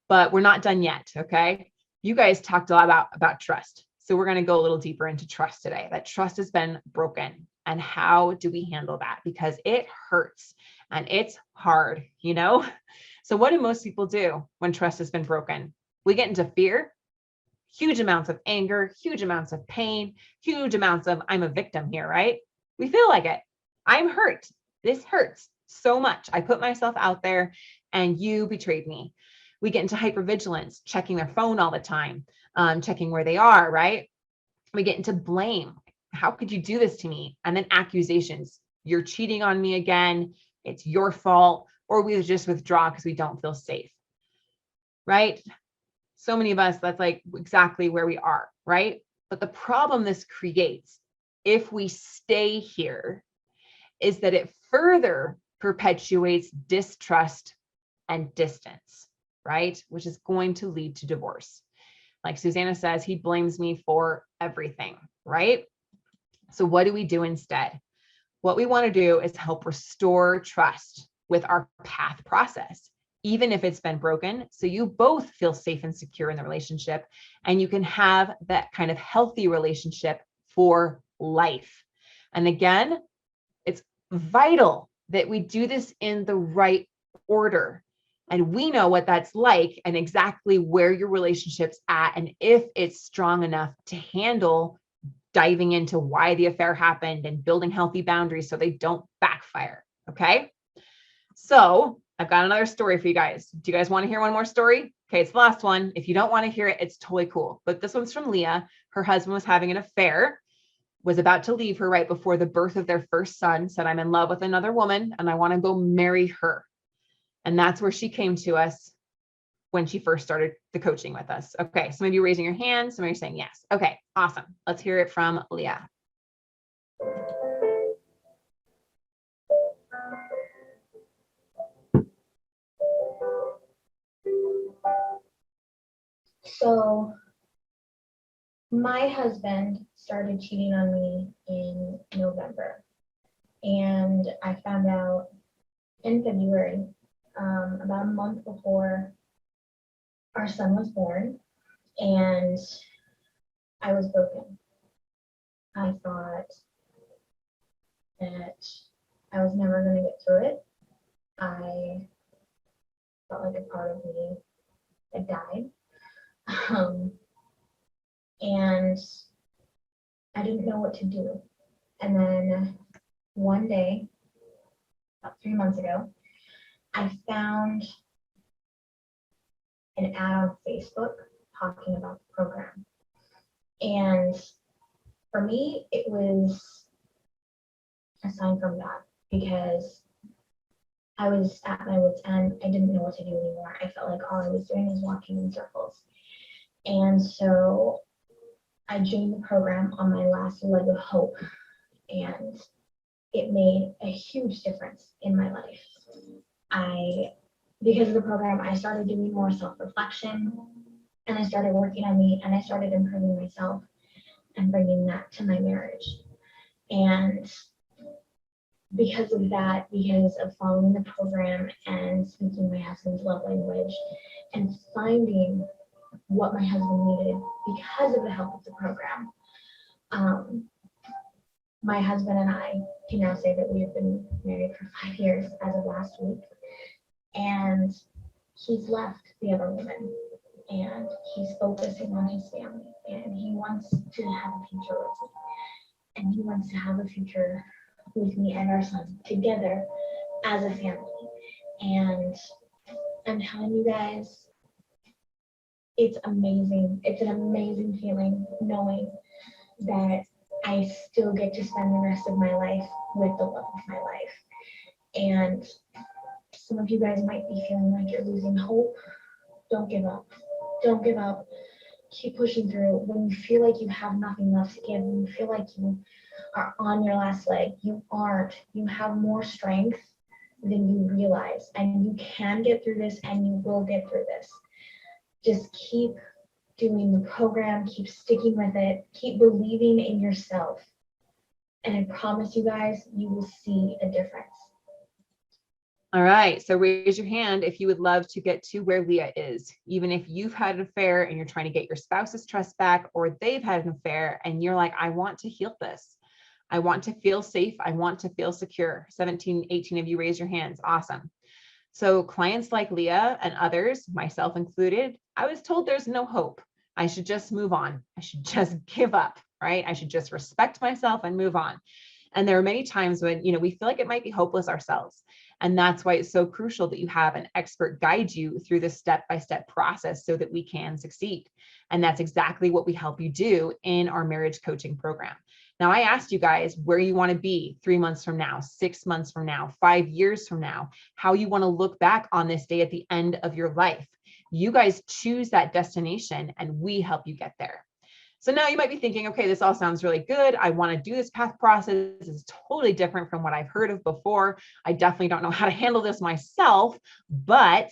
but we're not done yet. Okay, you guys talked a lot about trust, so we're going to go a little deeper into trust today. That trust has been broken, and how do we handle that? Because it hurts and it's hard, you know. So what do most people do when trust has been broken? We get into fear, huge amounts of anger, huge amounts of pain, huge amounts of I'm a victim here, right? We feel like it. I'm hurt. This hurts so much. I put myself out there and you betrayed me. We get into hypervigilance, checking their phone all the time, checking where they are, right? We get into blame. How could you do this to me? And then accusations. You're cheating on me again. It's your fault. Or we just withdraw because we don't feel safe, right? So many of us, that's like exactly where we are, right? But the problem this creates, if we stay here, is that it further perpetuates distrust and distance, right? Which is going to lead to divorce. Like Susanna says, he blames me for everything, right? So what do we do instead? What we want to do is help restore trust with our path process, even if it's been broken. So you both feel safe and secure in the relationship, and you can have that kind of healthy relationship for life. And again, it's vital that we do this in the right order. And we know what that's like and exactly where your relationship's at, and if it's strong enough to handle diving into why the affair happened and building healthy boundaries so they don't backfire. Okay. So I've got another story for you guys. Do you guys want to hear one more story? Okay, it's the last one. If you don't want to hear it, it's totally cool. But this one's from Leah. Her husband was having an affair was about to leave her right before the birth of their first son, said, I'm in love with another woman and I want to go marry her. And that's where she came to us when she first started the coaching with us. Okay, some of you raising your hands, some of you saying yes. Okay, awesome. Let's hear it from Leah. So my husband started cheating on me in November, and I found out in February, about a month before our son was born, and I was broken. I thought that I was never going to get through it. I felt like a part of me had died. And I didn't know what to do. And then one day, about 3 months ago, I found an ad on Facebook talking about the program. And for me, it was a sign from God, because I was at my wit's end. I didn't know what to do anymore. I felt like all I was doing was walking in circles. And so I joined the program on my last leg of hope, and it made a huge difference in my life. Because of the program, I started doing more self-reflection, and I started working on me, and I started improving myself and bringing that to my marriage. And because of that, because of following the program and speaking my husband's love language and finding what my husband needed because of the help of the program, my husband and I can now say that we have been married for 5 years as of last week. And he's left the other woman, and he's focusing on his family, and he wants to have a future with me, and he wants to have a future with me and our son together as a family. And I'm telling you guys, it's amazing. It's an amazing feeling knowing that I still get to spend the rest of my life with the love of my life. And some of you guys might be feeling like you're losing hope. Don't give up. Don't give up. Keep pushing through. When you feel like you have nothing left to give, when you feel like you are on your last leg, you aren't. You have more strength than you realize, and you can get through this, and you will get through this. Just keep doing the program, keep sticking with it, keep believing in yourself. And I promise you guys, you will see a difference. All right, so raise your hand if you would love to get to where Leah is, even if you've had an affair and you're trying to get your spouse's trust back, or they've had an affair and you're like, I want to heal this. I want to feel safe. I want to feel secure. 17, 18 of you raise your hands. Awesome. So clients like Leah and others, myself included, I was told there's no hope. I should just move on. I should just give up, right? I should just respect myself and move on. And there are many times when, we feel like it might be hopeless ourselves. And that's why it's so crucial that you have an expert guide you through this step-by-step process so that we can succeed. And that's exactly what we help you do in our marriage coaching program. Now, I asked you guys where you want to be 3 months from now, 6 months from now, 5 years from now, how you want to look back on this day at the end of your life. You guys choose that destination and we help you get there. So now you might be thinking, okay, this all sounds really good. I want to do this path process. This is totally different from what I've heard of before. I definitely don't know how to handle this myself, but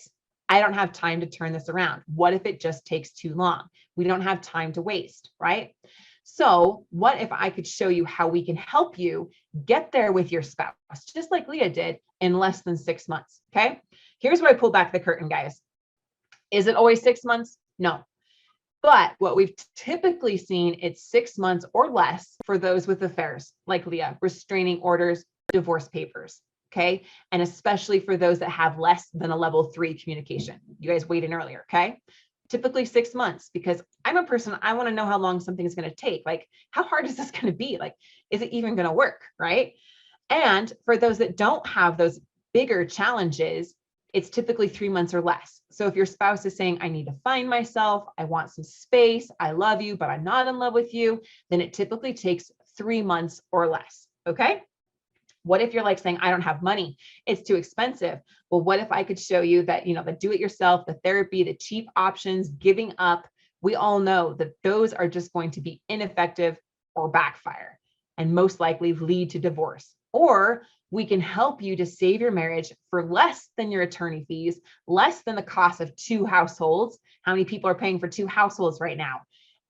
I don't have time to turn this around. What if it just takes too long? We don't have time to waste, right? So what if I could show you how we can help you get there with your spouse, just like Leah did, in less than 6 months, okay? Here's where I pull back the curtain, guys. Is it always 6 months? No. But what we've typically seen, it's 6 months or less for those with affairs, like Leah, restraining orders, divorce papers, okay? And especially for those that have less than a level 3 communication. You guys weighed in earlier, okay? Typically 6 months, because I'm a person, I want to know how long something is going to take. Like, how hard is this going to be? Like, is it even going to work, right? And for those that don't have those bigger challenges, it's typically 3 months or less. So if your spouse is saying, I need to find myself, I want some space, I love you, but I'm not in love with you, then it typically takes 3 months or less. Okay. What if you're like saying, I don't have money, it's too expensive? Well, what if I could show you that, the do-it-yourself, the therapy, the cheap options, giving up, we all know that those are just going to be ineffective or backfire and most likely lead to divorce. Or we can help you to save your marriage for less than your attorney fees, less than the cost of 2 households. How many people are paying for 2 households right now?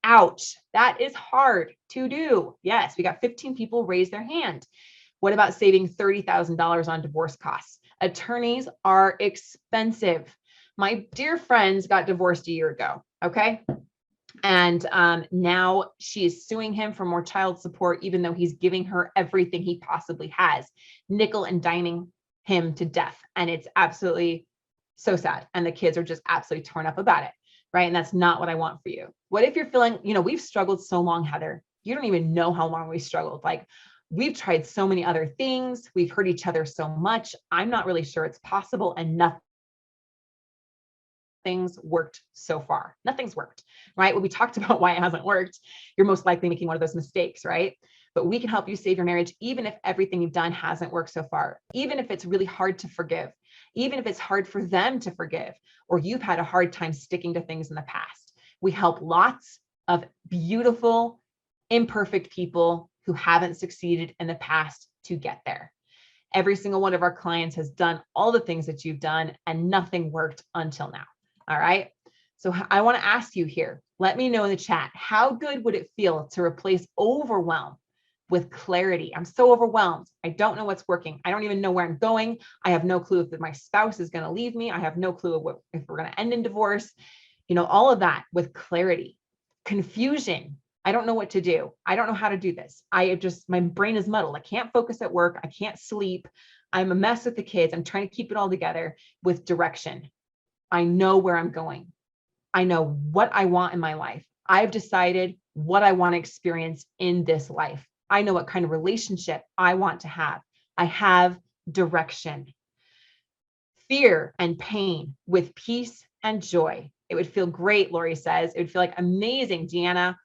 Ouch, that is hard to do. Yes, we got 15 people raise their hand. What about saving $30,000 on divorce costs? Attorneys are expensive. My dear friends got divorced a year ago, okay? And now she is suing him for more child support, even though he's giving her everything he possibly has, nickel and diming him to death. And it's absolutely so sad. And the kids are just absolutely torn up about it, right? And that's not what I want for you. What if you're feeling, we've struggled so long, Heather, you don't even know how long we struggled. Like, we've tried so many other things. We've hurt each other so much. I'm not really sure it's possible, and nothing's worked so far. Nothing's worked, right? When we talked about why it hasn't worked, you're most likely making one of those mistakes, right? But we can help you save your marriage, even if everything you've done hasn't worked so far, even if it's really hard to forgive, even if it's hard for them to forgive, or you've had a hard time sticking to things in the past. We help lots of beautiful, imperfect people who haven't succeeded in the past to get there. Every single one of our clients has done all the things that you've done, and nothing worked until now. All right. So I want to ask you here, let me know in the chat, how good would it feel to replace overwhelm with clarity? I'm so overwhelmed. I don't know what's working. I don't even know where I'm going. I have no clue if my spouse is going to leave me. I have no clue if we're going to end in divorce. All of that with clarity. Confusion. I don't know what to do. I don't know how to do this. My brain is muddled. I can't focus at work. I can't sleep. I'm a mess with the kids. I'm trying to keep it all together. With direction. I know where I'm going. I know what I want in my life. I've decided what I want to experience in this life. I know what kind of relationship I want to have. I have direction. Fear and pain with peace and joy. It would feel great, Lori says. It would feel like amazing, Deanna.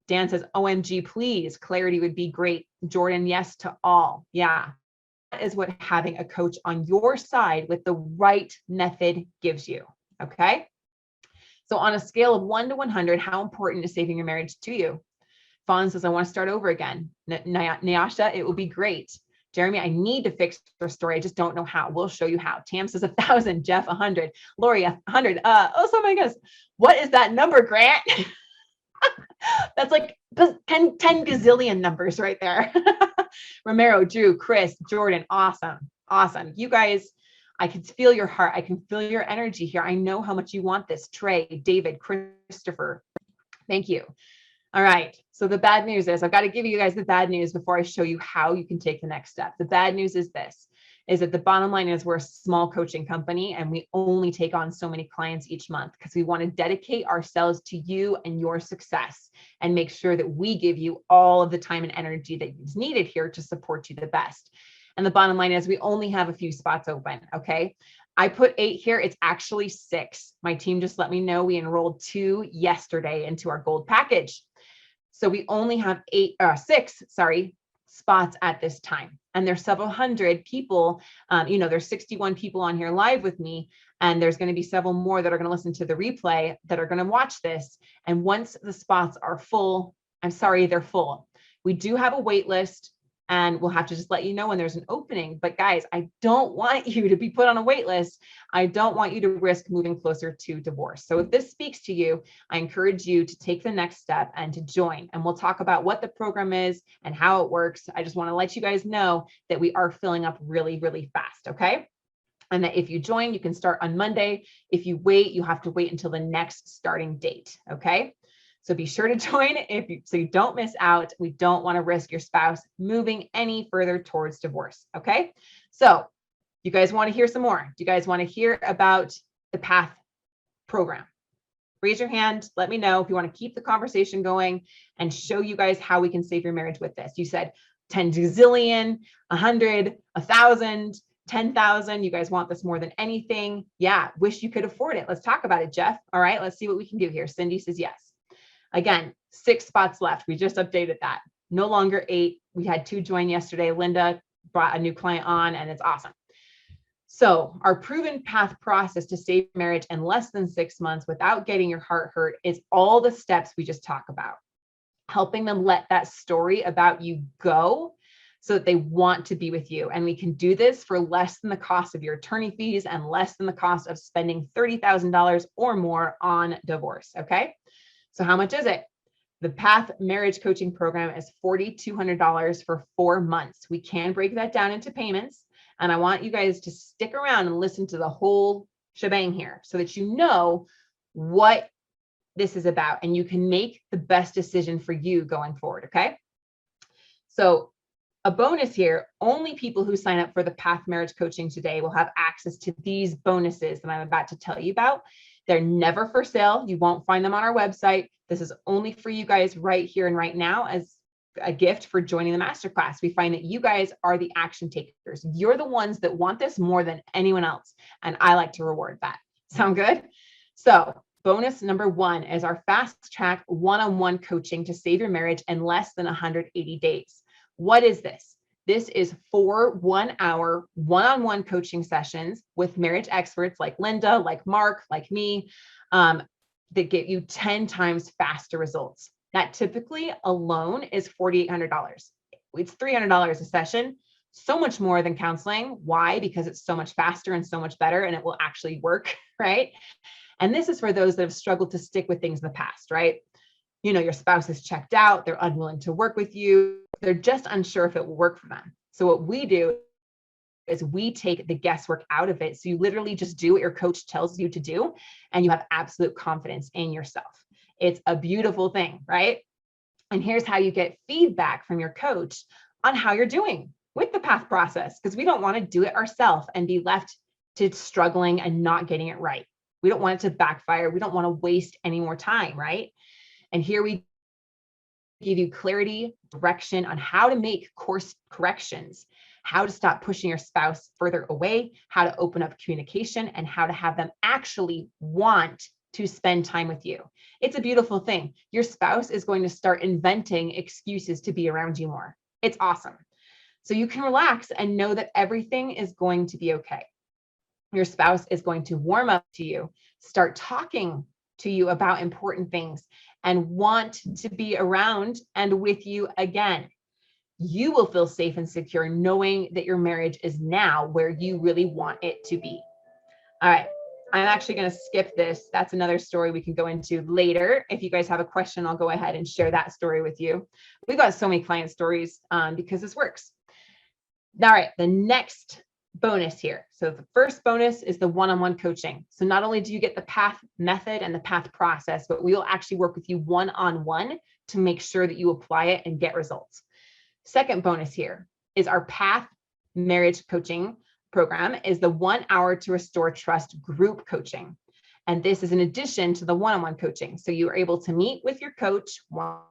Dan says, OMG, please. Clarity would be great. Jordan, yes to all. Yeah. That is what having a coach on your side with the right method gives you. Okay. So on a scale of 1 to 100, how important is saving your marriage to you? Fawn says, I want to start over again. Nyasha, it will be great. Jeremy, I need to fix your story. I just don't know how. We'll show you how. Tam says 1,000. Jeff, 100. Lori, 100. Oh my goodness. What is that number, Grant? That's like 10 gazillion numbers right there. Romero, Drew, Chris, Jordan. Awesome. Awesome. You guys, I can feel your heart. I can feel your energy here. I know how much you want this. Trey, David, Christopher. Thank you. All right. So the bad news is, I've got to give you guys the bad news before I show you how you can take the next step. The bad news is this, is that the bottom line is we're a small coaching company and we only take on so many clients each month because we want to dedicate ourselves to you and your success and make sure that we give you all of the time and energy that is needed here to support you the best. And the bottom line is we only have a few spots open. Okay. I put 8 here. It's actually 6. My team just let me know we enrolled 2 yesterday into our gold package. So we only have 6 spots at this time. And there's several hundred people, there's 61 people on here live with me, and there's going to be several more that are going to listen to the replay that are going to watch this. And once the spots are full, I'm sorry, they're full. We do have a wait list, and we'll have to just let you know when there's an opening. But guys, I don't want you to be put on a wait list. I don't want you to risk moving closer to divorce. So if this speaks to you, I encourage you to take the next step and to join. And we'll talk about what the program is and how it works. I just want to let you guys know that we are filling up really, really fast. Okay. And that if you join, you can start on Monday. If you wait, you have to wait until the next starting date. Okay. So be sure to join so you don't miss out. We don't want to risk your spouse moving any further towards divorce. Okay. So you guys want to hear some more? Do you guys want to hear about the PATH program? Raise your hand. Let me know if you want to keep the conversation going and show you guys how we can save your marriage with this. You said 10 gazillion, 100, 1,000, 10,000. You guys want this more than anything. Yeah. Wish you could afford it. Let's talk about it, Jeff. All right. Let's see what we can do here. Cindy says yes. Again, 6 spots left. We just updated that. no longer 8. We had 2 join yesterday. Linda brought a new client on, and it's awesome. So our proven path process to save marriage in less than 6 months without getting your heart hurt is all the steps we just talked about, helping them let that story about you go so that they want to be with you. And we can do this for less than the cost of your attorney fees and less than the cost of spending $30,000 or more on divorce. Okay. So how much is it? The Path Marriage Coaching Program is $4,200 for 4 months. We can break that down into payments. And I want you guys to stick around and listen to the whole shebang here so that you know what this is about and you can make the best decision for you going forward. Okay. So a bonus here, only people who sign up for the Path Marriage Coaching today will have access to these bonuses that I'm about to tell you about. They're never for sale. You won't find them on our website. This is only for you guys right here and right now as a gift for joining the masterclass. We find that you guys are the action takers. You're the ones that want this more than anyone else. And I like to reward that. Sound good? So bonus number 1 is our fast track one-on-one coaching to save your marriage in less than 180 days. What is this? This is 4 1-hour one-on-one coaching sessions with marriage experts like Linda, like Mark, like me, that get you 10 times faster results. That typically alone is $4,800. It's $300 a session, so much more than counseling. Why? Because it's so much faster and so much better, and it will actually work, right? And this is for those that have struggled to stick with things in the past, right? You know, your spouse is checked out, they're unwilling to work with you, they're just unsure if it will work for them. So what we do is we take the guesswork out of it. So you literally just do what your coach tells you to do, and you have absolute confidence in yourself. It's a beautiful thing, right? And here's how you get feedback from your coach on how you're doing with the path process, because we don't want to do it ourselves and be left to struggling and not getting it right. We don't want it to backfire. We don't want to waste any more time, right? And here we give you clarity, direction on how to make course corrections, how to stop pushing your spouse further away, how to open up communication, and how to have them actually want to spend time with you. It's a beautiful thing. Your spouse is going to start inventing excuses to be around you more. It's awesome. So you can relax and know that everything is going to be okay. Your spouse is going to warm up to you, start talking to you about important things, and want to be around and with you again. You will feel safe and secure knowing that your marriage is now where you really want it to be. All right. I'm actually going to skip this. That's another story we can go into later. If you guys have a question, I'll go ahead and share that story with you. We've got so many client stories because this works. All right. The next bonus here. So the first bonus is the one-on-one coaching. So not only do you get the path method and the path process, but we will actually work with you one-on-one to make sure that you apply it and get results. Second bonus here is our Path Marriage Coaching program is the 1 hour to restore trust group coaching. And this is in addition to the one-on-one coaching. So you are able to meet with your coach one-on-one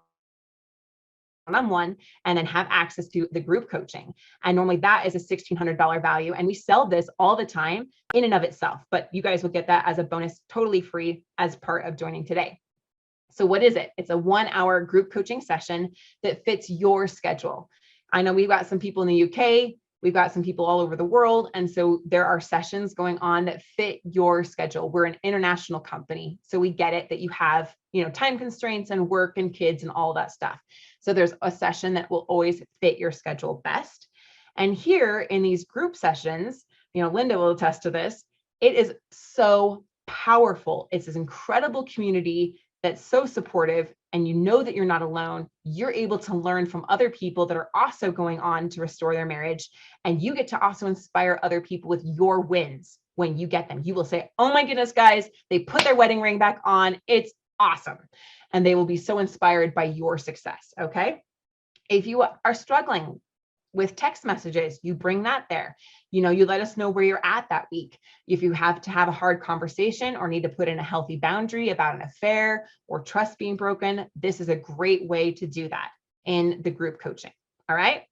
and then have access to the group coaching. And normally that is a $1,600 value. And we sell this all the time in and of itself, but you guys will get that as a bonus totally free as part of joining today. So what is it? It's a 1 hour group coaching session that fits your schedule. I know we've got some people in the UK, we've got some people all over the world. And so there are sessions going on that fit your schedule. We're an international company, so we get it that you have, time constraints and work and kids and all that stuff. So there's a session that will always fit your schedule best. And here in these group sessions, Linda will attest to this, it is so powerful. It's this incredible community that's so supportive, and you know that you're not alone. You're able to learn from other people that are also going on to restore their marriage, and you get to also inspire other people with your wins when you get them. You will say, oh my goodness, guys, they put their wedding ring back on. It's awesome. And they will be so inspired by your success, okay? If you are struggling with text messages, you bring that there. You let us know where you're at that week. If you have to have a hard conversation or need to put in a healthy boundary about an affair or trust being broken, this is a great way to do that in the group coaching. All right.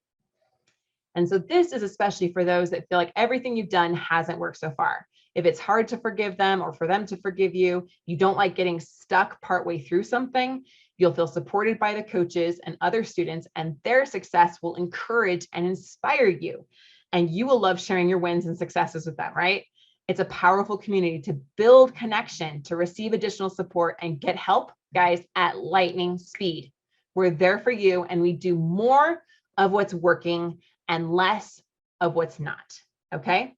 And so this is especially for those that feel like everything you've done hasn't worked so far. If it's hard to forgive them or for them to forgive you, you don't like getting stuck partway through something, You'll feel supported by the coaches and other students, and their success will encourage and inspire you. And you will love sharing your wins and successes with them, right? It's a powerful community to build connection, to receive additional support, and get help, guys, at lightning speed. We're there for you, and we do more of what's working and less of what's not, okay?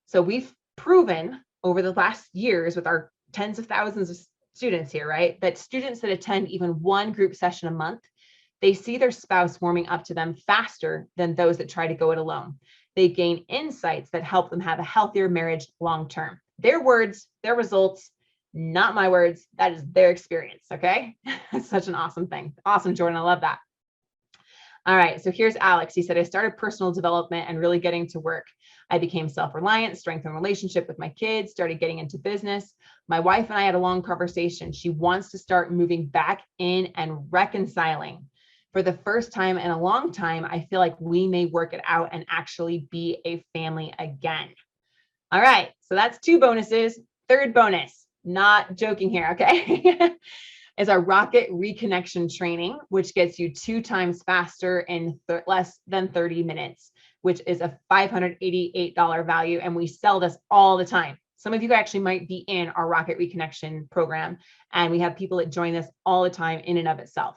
So we've proven over the last years with our tens of thousands of students here, right, that students that attend even one group session a month, they see their spouse warming up to them faster than those that try to go it alone. They gain insights that help them have a healthier marriage long-term. Their words, their results, not my words. That is their experience, okay? It's such an awesome thing. Awesome, Jordan, I love that. All right, so here's Alex. He said, I started personal development and really getting to work. I became self-reliant, strengthened relationship with my kids, started getting into business. My wife and I had a long conversation. She wants to start moving back in and reconciling. For the first time in a long time, I feel like we may work it out and actually be a family again. All right, so that's 2 bonuses. Third bonus, not joking here, okay? Is our Rocket Reconnection training, which gets you 2 times faster in less than 30 minutes, which is a $588 value. And we sell this all the time. Some of you actually might be in our Rocket Reconnection program, and we have people that join this all the time in and of itself.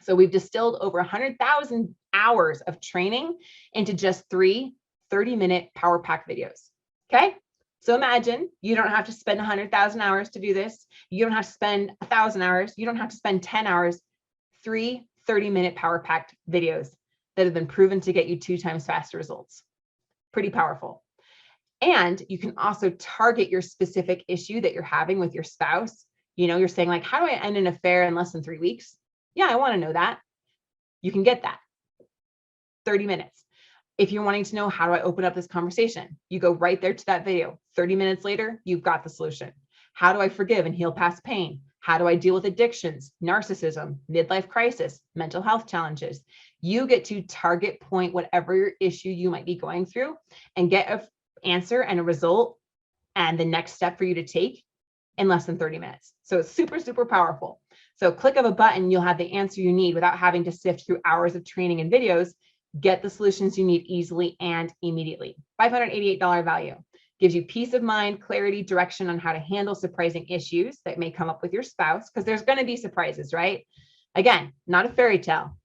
So we've distilled over 100,000 hours of training into just 3 30-minute power pack videos. Okay. So imagine you don't have to spend 100,000 hours to do this. You don't have to spend 1,000 hours. You don't have to spend 10 hours, 3 30-minute power packed videos that have been proven to get you 2 times faster results. Pretty powerful. And you can also target your specific issue that you're having with your spouse. You know, you're saying like, how do I end an affair in less than 3 weeks? Yeah, I want to know that. You can get that. 30 minutes. If you're wanting to know, how do I open up this conversation? You go right there to that video. 30 minutes later, you've got the solution. How do I forgive and heal past pain? How do I deal with addictions, narcissism, midlife crisis, mental health challenges? You get to target point whatever issue you might be going through and get an answer and a result and the next step for you to take in less than 30 minutes. So it's super, super powerful. So click of a button, you'll have the answer you need without having to sift through hours of training and videos. Get the solutions you need easily and immediately. $588 value. Gives you peace of mind, clarity, direction on how to handle surprising issues that may come up with your spouse, because there's going to be surprises, right? Again, not a fairy tale.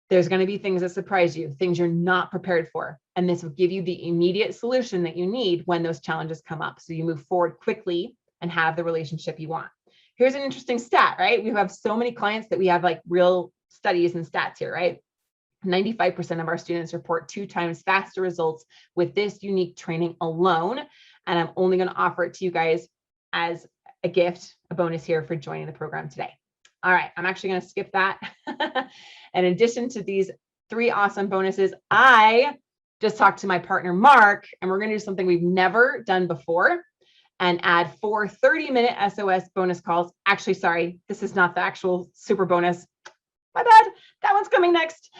There's going to be things that surprise you, things you're not prepared for. And this will give you the immediate solution that you need when those challenges come up. So you move forward quickly and have the relationship you want. Here's an interesting stat, right? We have so many clients that we have like real studies and stats here, right? 95% of our students report 2 times faster results with this unique training alone. And I'm only going to offer it to you guys as a gift, a bonus here for joining the program today. All right, I'm actually going to skip that. In addition to these 3 awesome bonuses, I just talked to my partner, Mark, and we're going to do something we've never done before and add 4 30-minute SOS bonus calls. Actually, sorry, this is not the actual super bonus. My bad. That one's coming next.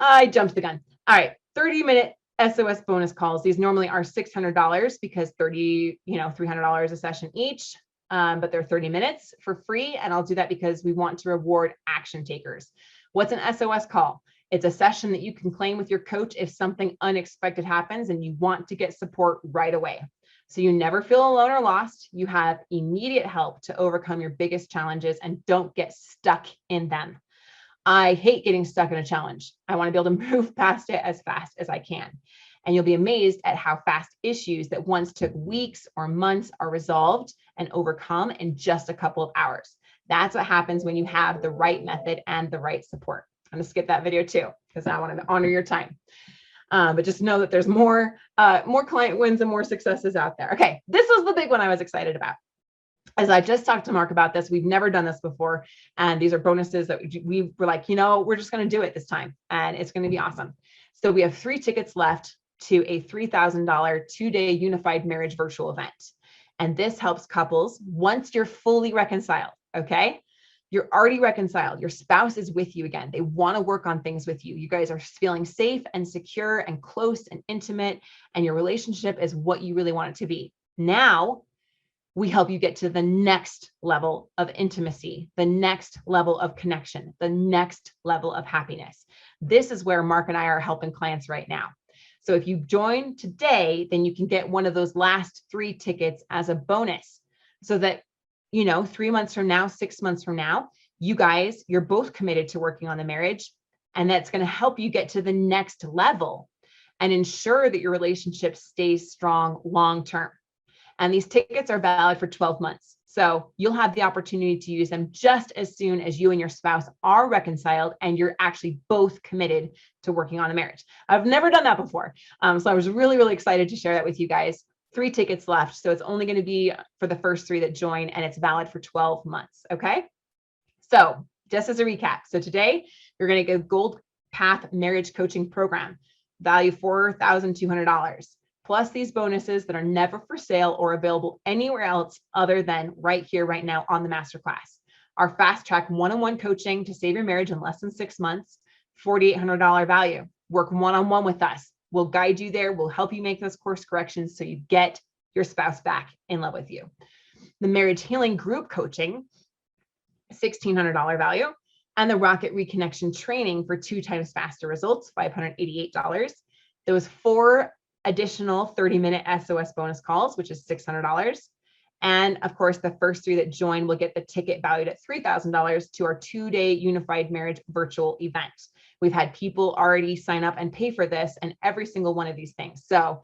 I jumped the gun. All right, 30-minute SOS bonus calls. These normally are $600 because $300 a session each, but they're 30 minutes for free. And I'll do that because we want to reward action takers. What's an SOS call? It's a session that you can claim with your coach if something unexpected happens and you want to get support right away. So you never feel alone or lost. You have immediate help to overcome your biggest challenges and don't get stuck in them. I hate getting stuck in a challenge. I want to be able to move past it as fast as I can. And you'll be amazed at how fast issues that once took weeks or months are resolved and overcome in just a couple of hours. That's what happens when you have the right method and the right support. I'm going to skip that video too, because I want to honor your time. But just know that there's more client wins and more successes out there. Okay, this was the big one I was excited about. As I just talked to Mark about this, we've never done this before. And these are bonuses that we were like, we're just going to do it this time. And it's going to be awesome. So we have 3 tickets left to a $3,000 2-day unified marriage virtual event. And this helps couples once you're fully reconciled. Okay. You're already reconciled. Your spouse is with you again. They want to work on things with you. You guys are feeling safe and secure and close and intimate. And your relationship is what you really want it to be. Now, we help you get to the next level of intimacy, the next level of connection, the next level of happiness. This is where Mark and I are helping clients right now. So if you join today, then you can get one of those last 3 tickets as a bonus, so that, 3 months from now, 6 months from now, you're both committed to working on the marriage, and that's going to help you get to the next level and ensure that your relationship stays strong long-term. And these tickets are valid for 12 months. So you'll have the opportunity to use them just as soon as you and your spouse are reconciled and you're actually both committed to working on a marriage. I've never done that before. So I was really, really excited to share that with you guys. 3 tickets left. So it's only going to be for the first 3 that join, and it's valid for 12 months. Okay. So just as a recap. So today you're going to get Gold Path Marriage Coaching Program, value $4,200. Plus these bonuses that are never for sale or available anywhere else other than right here, right now on the masterclass. Our fast track one-on-one coaching to save your marriage in less than 6 months, $4,800 value. Work one-on-one with us. We'll guide you there. We'll help you make those course corrections so you get your spouse back in love with you. The marriage healing group coaching, $1,600 value. And the Rocket Reconnection training for 2 times faster results, $588. Those 4 additional 30-minute SOS bonus calls, which is $600. And of course, the first 3 that join will get the ticket valued at $3,000 to our 2-day unified marriage virtual event. We've had people already sign up and pay for this and every single one of these things. So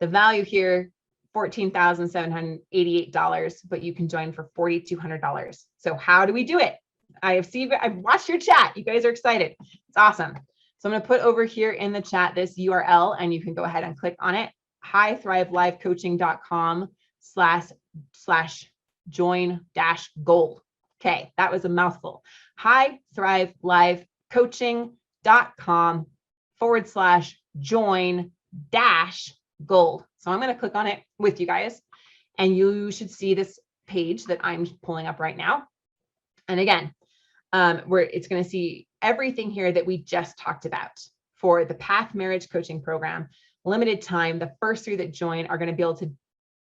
the value here, $14,788, but you can join for $4,200. So how do we do it? I've watched your chat. You guys are excited. It's awesome. So I'm going to put over here in the chat this URL, and you can go ahead and click on it. highthrivelivecoaching.com/join-gold. Okay, that was a mouthful. highthrivelivecoaching.com/join-gold. So I'm going to click on it with you guys, and you should see this page that I'm pulling up right now. And again, where it's going to see everything here that we just talked about for the Path Marriage Coaching Program. Limited time, the first 3 that join are going to be able to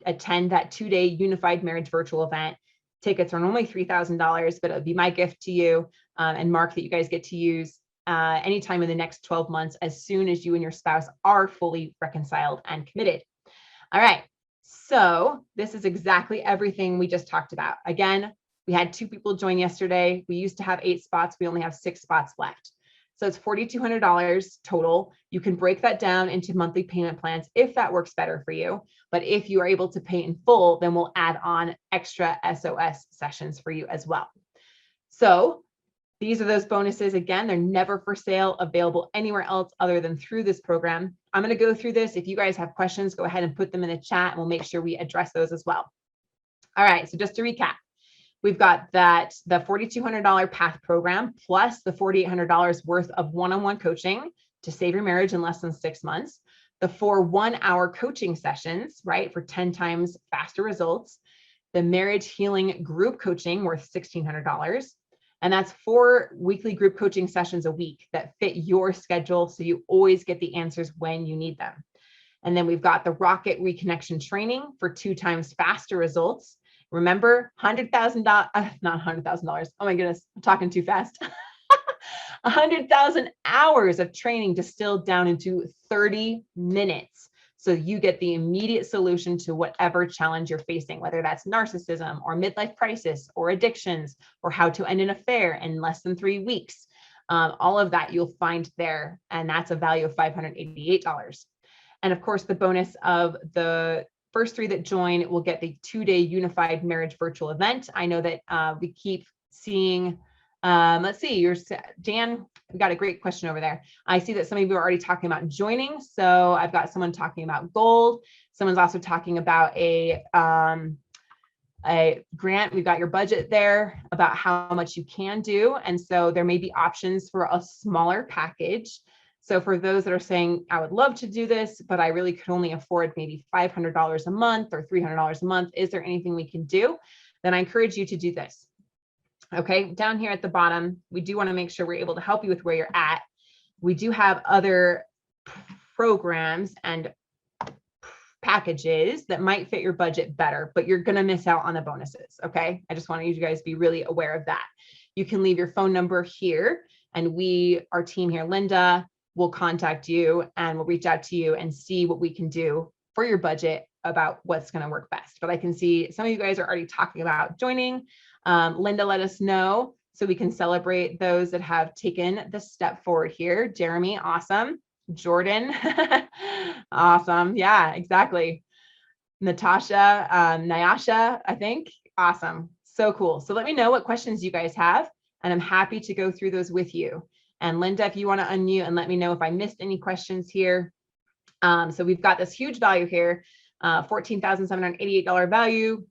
attend that 2-day unified marriage virtual event. Tickets are normally $3,000, but it'll be my gift to you and Mark that you guys get to use anytime in the next 12 months, as soon as you and your spouse are fully reconciled and committed. All right. So this is exactly everything we just talked about. Again, we had 2 people join yesterday. We used to have 8 spots. We only have 6 spots left. So it's $4,200 total. You can break that down into monthly payment plans if that works better for you. But if you are able to pay in full, then we'll add on extra SOS sessions for you as well. So these are those bonuses. Again, they're never for sale, available anywhere else other than through this program. I'm going to go through this. If you guys have questions, go ahead and put them in the chat, and we'll make sure we address those as well. All right. So just to recap. We've got the $4,200 PATH program plus the $4,800 worth of one-on-one coaching to save your marriage in less than 6 months. The 4 one-hour coaching sessions, right, for 10 times faster results. The marriage healing group coaching worth $1,600. And that's 4 weekly group coaching sessions a week that fit your schedule, so you always get the answers when you need them. And then we've got the Rocket Reconnection training for 2 times faster results. Remember, $100,000, not $100,000. Oh my goodness, I'm talking too fast. 100,000 hours of training distilled down into 30 minutes. So you get the immediate solution to whatever challenge you're facing, whether that's narcissism or midlife crisis or addictions or how to end an affair in less than 3 weeks. All of that you'll find there. And that's a value of $588. And of course, the bonus of the first 3 that join will get the 2-day unified marriage virtual event. I know that we keep seeing, let's see, Dan, we got a great question over there. I see that some of you are already talking about joining. So I've got someone talking about gold. Someone's also talking about a grant. We've got your budget there about how much you can do. And so there may be options for a smaller package. So for those that are saying, I would love to do this, but I really could only afford maybe $500 a month or $300 a month, is there anything we can do? Then I encourage you to do this. Okay, down here at the bottom, we do want to make sure we're able to help you with where you're at. We do have other programs and packages that might fit your budget better, but you're going to miss out on the bonuses. Okay. I just want you guys to be really aware of that. You can leave your phone number here, and our team here, Linda, will contact you and we'll reach out to you and see what we can do for your budget about what's going to work best. But I can see some of you guys are already talking about joining. Linda, let us know so we can celebrate those that have taken the step forward here. Jeremy, awesome. Jordan, awesome. Yeah, exactly. Natasha, Nyasha, I think, awesome. So cool. So let me know what questions you guys have, and I'm happy to go through those with you. And Linda, if you want to unmute and let me know if I missed any questions here. So we've got this huge value here, $14,788 value,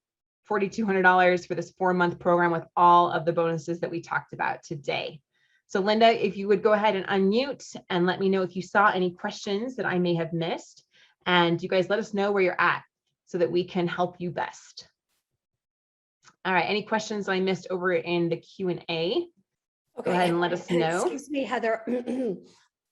$4,200 for this 4-month program with all of the bonuses that we talked about today. So Linda, if you would go ahead and unmute and let me know if you saw any questions that I may have missed, and you guys let us know where you're at so that we can help you best. All right, any questions I missed over in the Q&A? Okay, go ahead and let us know. Excuse me, Heather.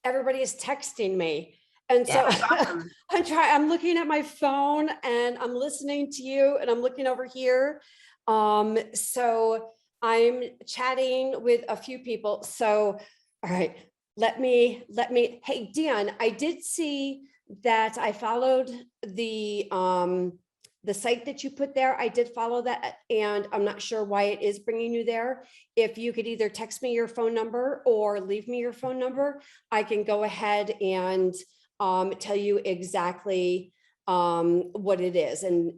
Everybody is texting me. And so awesome. I'm looking at my phone and I'm listening to you, and I'm looking over here. So I'm chatting with a few people. So, all right, let me, hey, Dan, I did see that I followed the site that you put there. I did follow that, and I'm not sure why it is bringing you there. If you could either text me your phone number or leave me your phone number, I can go ahead and tell you exactly what it is. And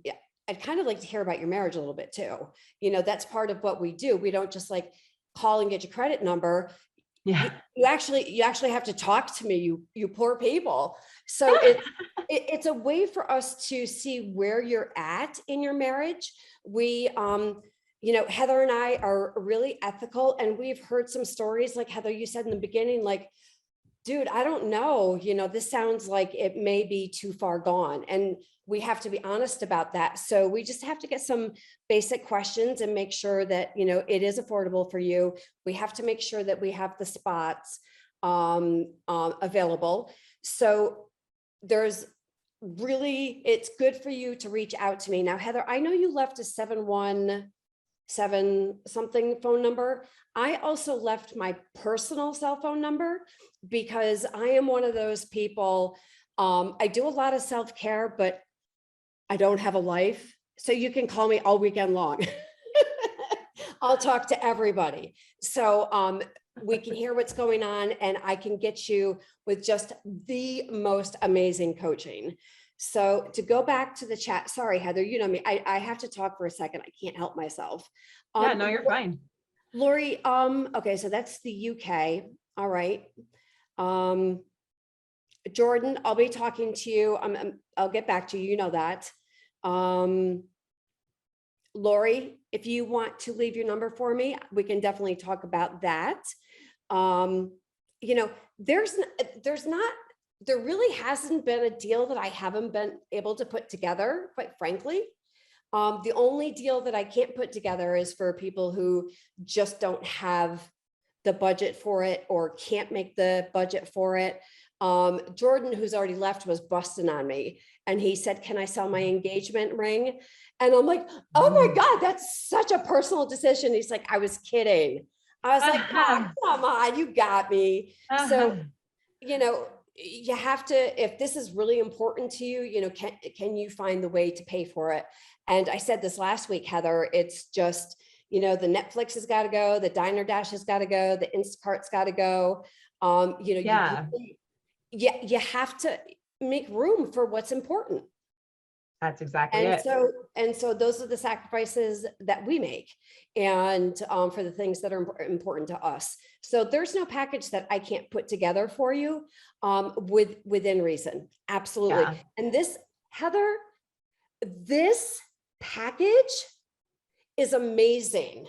I'd kind of like to hear about your marriage a little bit too. You know, that's part of what we do. We don't just like call and get your credit number. Yeah. You actually have to talk to me, you poor people. So it's a way for us to see where you're at in your marriage. We, you know, Heather and I are really ethical, and we've heard some stories like Heather, you said in the beginning, like, dude, I don't know, you know, this sounds like it may be too far gone. And we have to be honest about that. So we just have to get some basic questions and make sure that, you know, it is affordable for you. We have to make sure that we have the spots available. So there's really, it's good for you to reach out to me. Now, Heather, I know you left a 717 something phone number. I also left my personal cell phone number because I am one of those people. I do a lot of self-care, but I don't have a life. So you can call me all weekend long. I'll talk to everybody. So we can hear what's going on, and I can get you with just the most amazing coaching. So to go back to the chat, sorry, Heather, you know me, I have to talk for a second. I can't help myself. Yeah, no, you're fine. Lori, okay, so that's the UK. All right. Jordan, I'll be talking to you. I'll get back to you. You know that. Lori, if you want to leave your number for me, we can definitely talk about that. You know, there really hasn't been a deal that I haven't been able to put together, quite frankly. The only deal that I can't put together is for people who just don't have the budget for it or can't make the budget for it. Jordan, who's already left, was busting on me, and he said, can I sell my engagement ring? And I'm like, oh my God, that's such a personal decision. He's like, I was kidding. I was like, oh, come on, you got me. So, you know, you have to, if this is really important to you, you know, can you find the way to pay for it? And I said this last week, Heather, it's just, you know, the Netflix has got to go, the Diner Dash has got to go, the Instacart's got to go. You know, you have to make room for what's important. That's exactly it. And so those are the sacrifices that we make, and for the things that are important to us. So there's no package that I can't put together for you within reason. Absolutely. Yeah. And this, Heather, this package is amazing.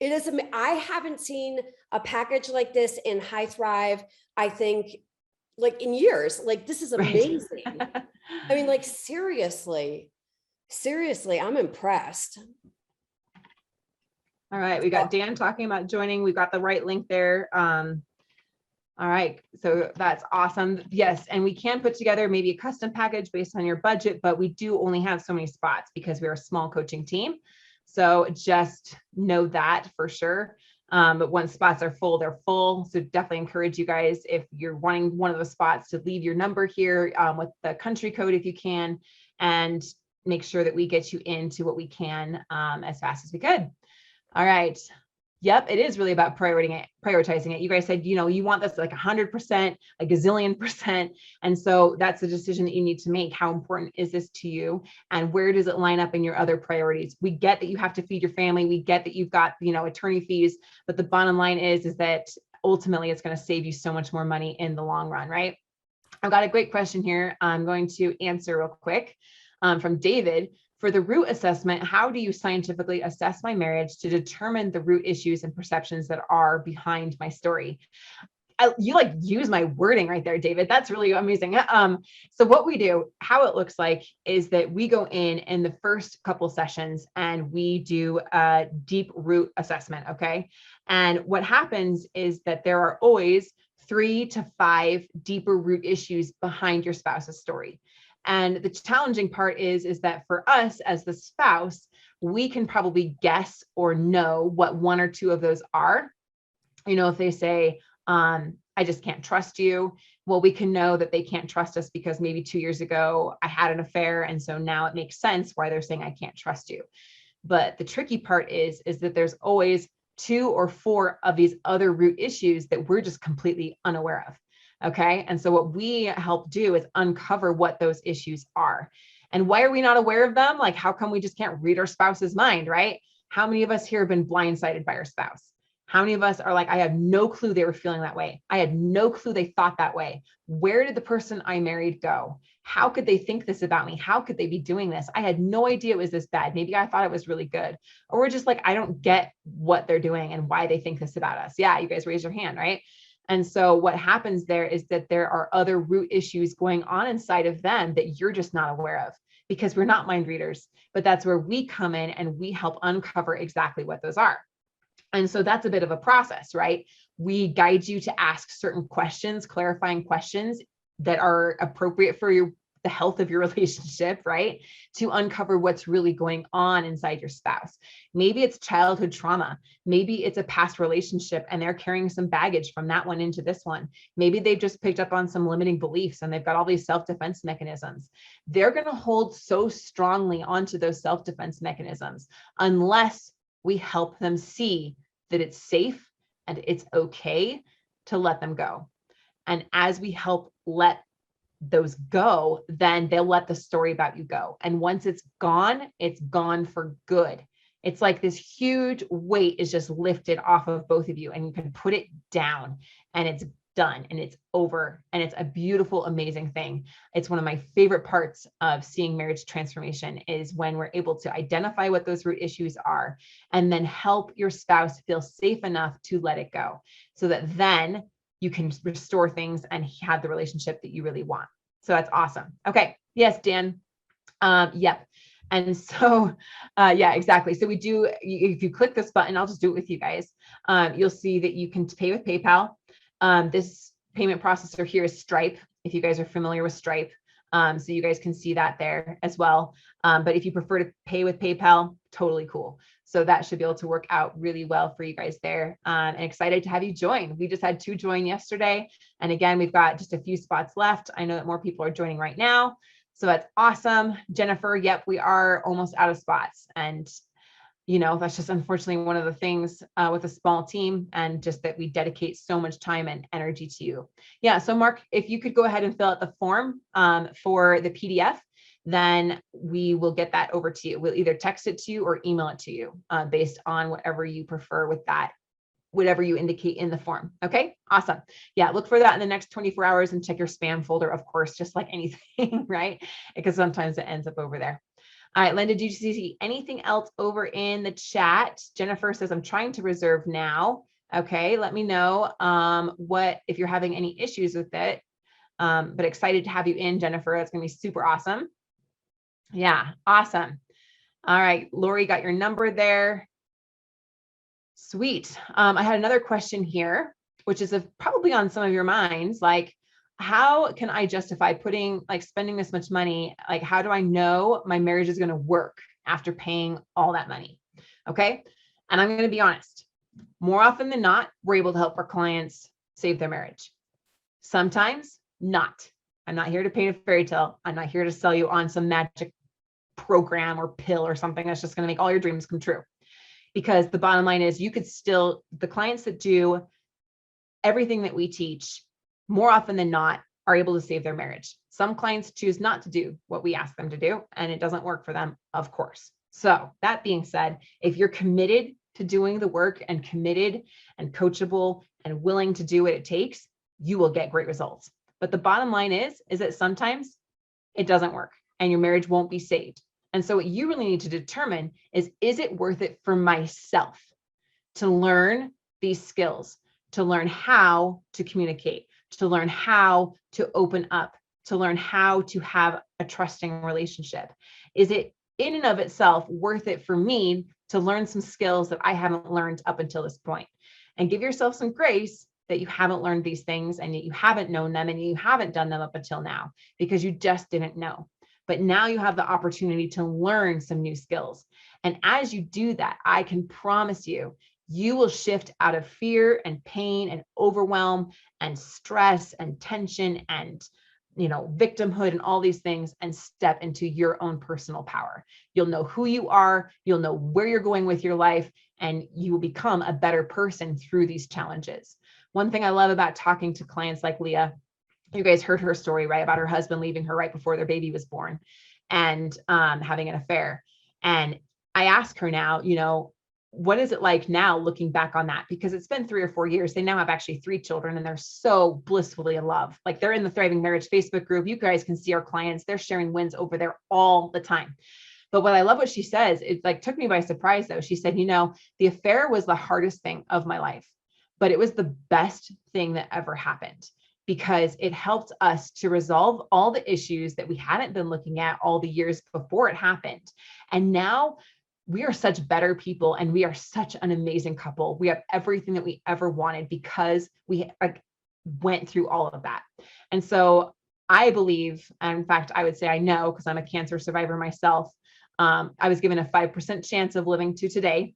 It is. I haven't seen a package like this in High Thrive, I think, like in years. Like, this is amazing. Right. I mean, like, seriously, I'm impressed. All right, we got Dan talking about joining. We've got the right link there. All right, so that's awesome. Yes, and we can put together maybe a custom package based on your budget, but we do only have so many spots because we're a small coaching team. So just know that for sure. But once spots are full, they're full. So definitely encourage you guys, if you're wanting one of those spots, to leave your number here with the country code if you can, and make sure that we get you into what we can as fast as we could. All right. Yep, it is really about prioritizing it. You guys said, you want this like 100%, a gazillion percent. And so that's the decision that you need to make. How important is this to you? And where does it line up in your other priorities? We get that you have to feed your family. We get that you've got, attorney fees, but the bottom line is that ultimately it's going to save you so much more money in the long run, right? I've got a great question here. I'm going to answer real quick from David. For the root assessment, how do you scientifically assess my marriage to determine the root issues and perceptions that are behind my story? You like use my wording right there, David. That's really amazing. So what we do, how it looks like is that we go in the first couple sessions and we do a deep root assessment. Okay. And what happens is that there are always 3 to 5 deeper root issues behind your spouse's story. And the challenging part is that for us as the spouse, we can probably guess or know what 1 or 2 of those are. If they say, I just can't trust you. Well, we can know that they can't trust us because maybe 2 years ago I had an affair. And so now it makes sense why they're saying I can't trust you. But the tricky part is that there's always 2 or 4 of these other root issues that we're just completely unaware of. Okay. And so what we help do is uncover what those issues are. And why are we not aware of them? Like, how come we just can't read our spouse's mind, right? How many of us here have been blindsided by our spouse? How many of us are like, I had no clue they were feeling that way. I had no clue they thought that way. Where did the person I married go? How could they think this about me? How could they be doing this? I had no idea it was this bad. Maybe I thought it was really good. Or we're just like, I don't get what they're doing and why they think this about us. Yeah, you guys raise your hand, right? And so what happens there is that there are other root issues going on inside of them that you're just not aware of, because we're not mind readers. But that's where we come in and we help uncover exactly what those are. And so that's a bit of a process, right? We guide you to ask certain questions, clarifying questions that are appropriate for the health of your relationship, right? To uncover what's really going on inside your spouse. Maybe it's childhood trauma. Maybe it's a past relationship and they're carrying some baggage from that one into this one. Maybe they've just picked up on some limiting beliefs and they've got all these self-defense mechanisms. They're going to hold so strongly onto those self-defense mechanisms unless we help them see that it's safe and it's okay to let them go. And as we help let those go, then they'll let the story about you go. And once it's gone for good. It's like this huge weight is just lifted off of both of you and you can put it down and it's done and it's over. And it's a beautiful, amazing thing. It's one of my favorite parts of seeing marriage transformation is when we're able to identify what those root issues are and then help your spouse feel safe enough to let it go so that then you can restore things and have the relationship that you really want. So that's awesome. Okay. Yes, Dan. Yep. And so, yeah, exactly. So we do, if you click this button, I'll just do it with you guys. You'll see that you can pay with PayPal. This payment processor here is Stripe, if you guys are familiar with Stripe. So you guys can see that there as well. But if you prefer to pay with PayPal, totally cool. So that should be able to work out really well for you guys there. And excited to have you join. We just had 2 join yesterday. And again, we've got just a few spots left. I know that more people are joining right now. So that's awesome. Jennifer, yep, we are almost out of spots. And that's just unfortunately one of the things with a small team and just that we dedicate so much time and energy to you. Yeah. So Mark, if you could go ahead and fill out the form for the PDF, then we will get that over to you. We'll either text it to you or email it to you based on whatever you prefer with that, whatever you indicate in the form. Okay, awesome. Yeah, look for that in the next 24 hours and check your spam folder, of course, just like anything, right? Because sometimes it ends up over there. All right, Linda, did you see anything else over in the chat? Jennifer says, I'm trying to reserve now. Okay, let me know if you're having any issues with it. But excited to have you in, Jennifer. That's going to be super awesome. Yeah, awesome. All right, Lori got your number there. Sweet. I had another question here. which is probably on some of your minds, like, how can I justify spending this much money? Like, how do I know my marriage is going to work after paying all that money? Okay. And I'm going to be honest, more often than not, we're able to help our clients save their marriage. Sometimes not. I'm not here to paint a fairy tale. I'm not here to sell you on some magic program or pill or something that's just going to make all your dreams come true. Because the bottom line is, the clients that do everything that we teach, more often than not, are able to save their marriage. Some clients choose not to do what we ask them to do, and it doesn't work for them, of course. So that being said, if you're committed to doing the work and committed and coachable and willing to do what it takes, you will get great results. But the bottom line is that sometimes it doesn't work and your marriage won't be saved. And so what you really need to determine is it worth it for myself to learn these skills, to learn how to communicate, to learn how to open up, to learn how to have a trusting relationship? Is it in and of itself worth it for me to learn some skills that I haven't learned up until this point? And give yourself some grace that you haven't learned these things and that you haven't known them and you haven't done them up until now because you just didn't know. But now you have the opportunity to learn some new skills. And as you do that, I can promise you, you will shift out of fear and pain and overwhelm and stress and tension and victimhood and all these things and step into your own personal power. You'll know who you are, you'll know where you're going with your life, and you will become a better person through these challenges. One thing I love about talking to clients like Leah, you guys heard her story, right? About her husband leaving her right before their baby was born and having an affair. And I ask her now, what is it like now looking back on that? Because it's been 3 or 4 years. They now have actually 3 children and they're so blissfully in love. Like, they're in the Thriving Marriage Facebook group. You guys can see our clients. They're sharing wins over there all the time. But what I love what she says, it took me by surprise though. She said, the affair was the hardest thing of my life, but it was the best thing that ever happened because it helped us to resolve all the issues that we hadn't been looking at all the years before it happened. And now we are such better people and we are such an amazing couple. We have everything that we ever wanted because we went through all of that. And so I believe, and in fact, I would say I know, because I'm a cancer survivor myself, I was given a 5% chance of living to today.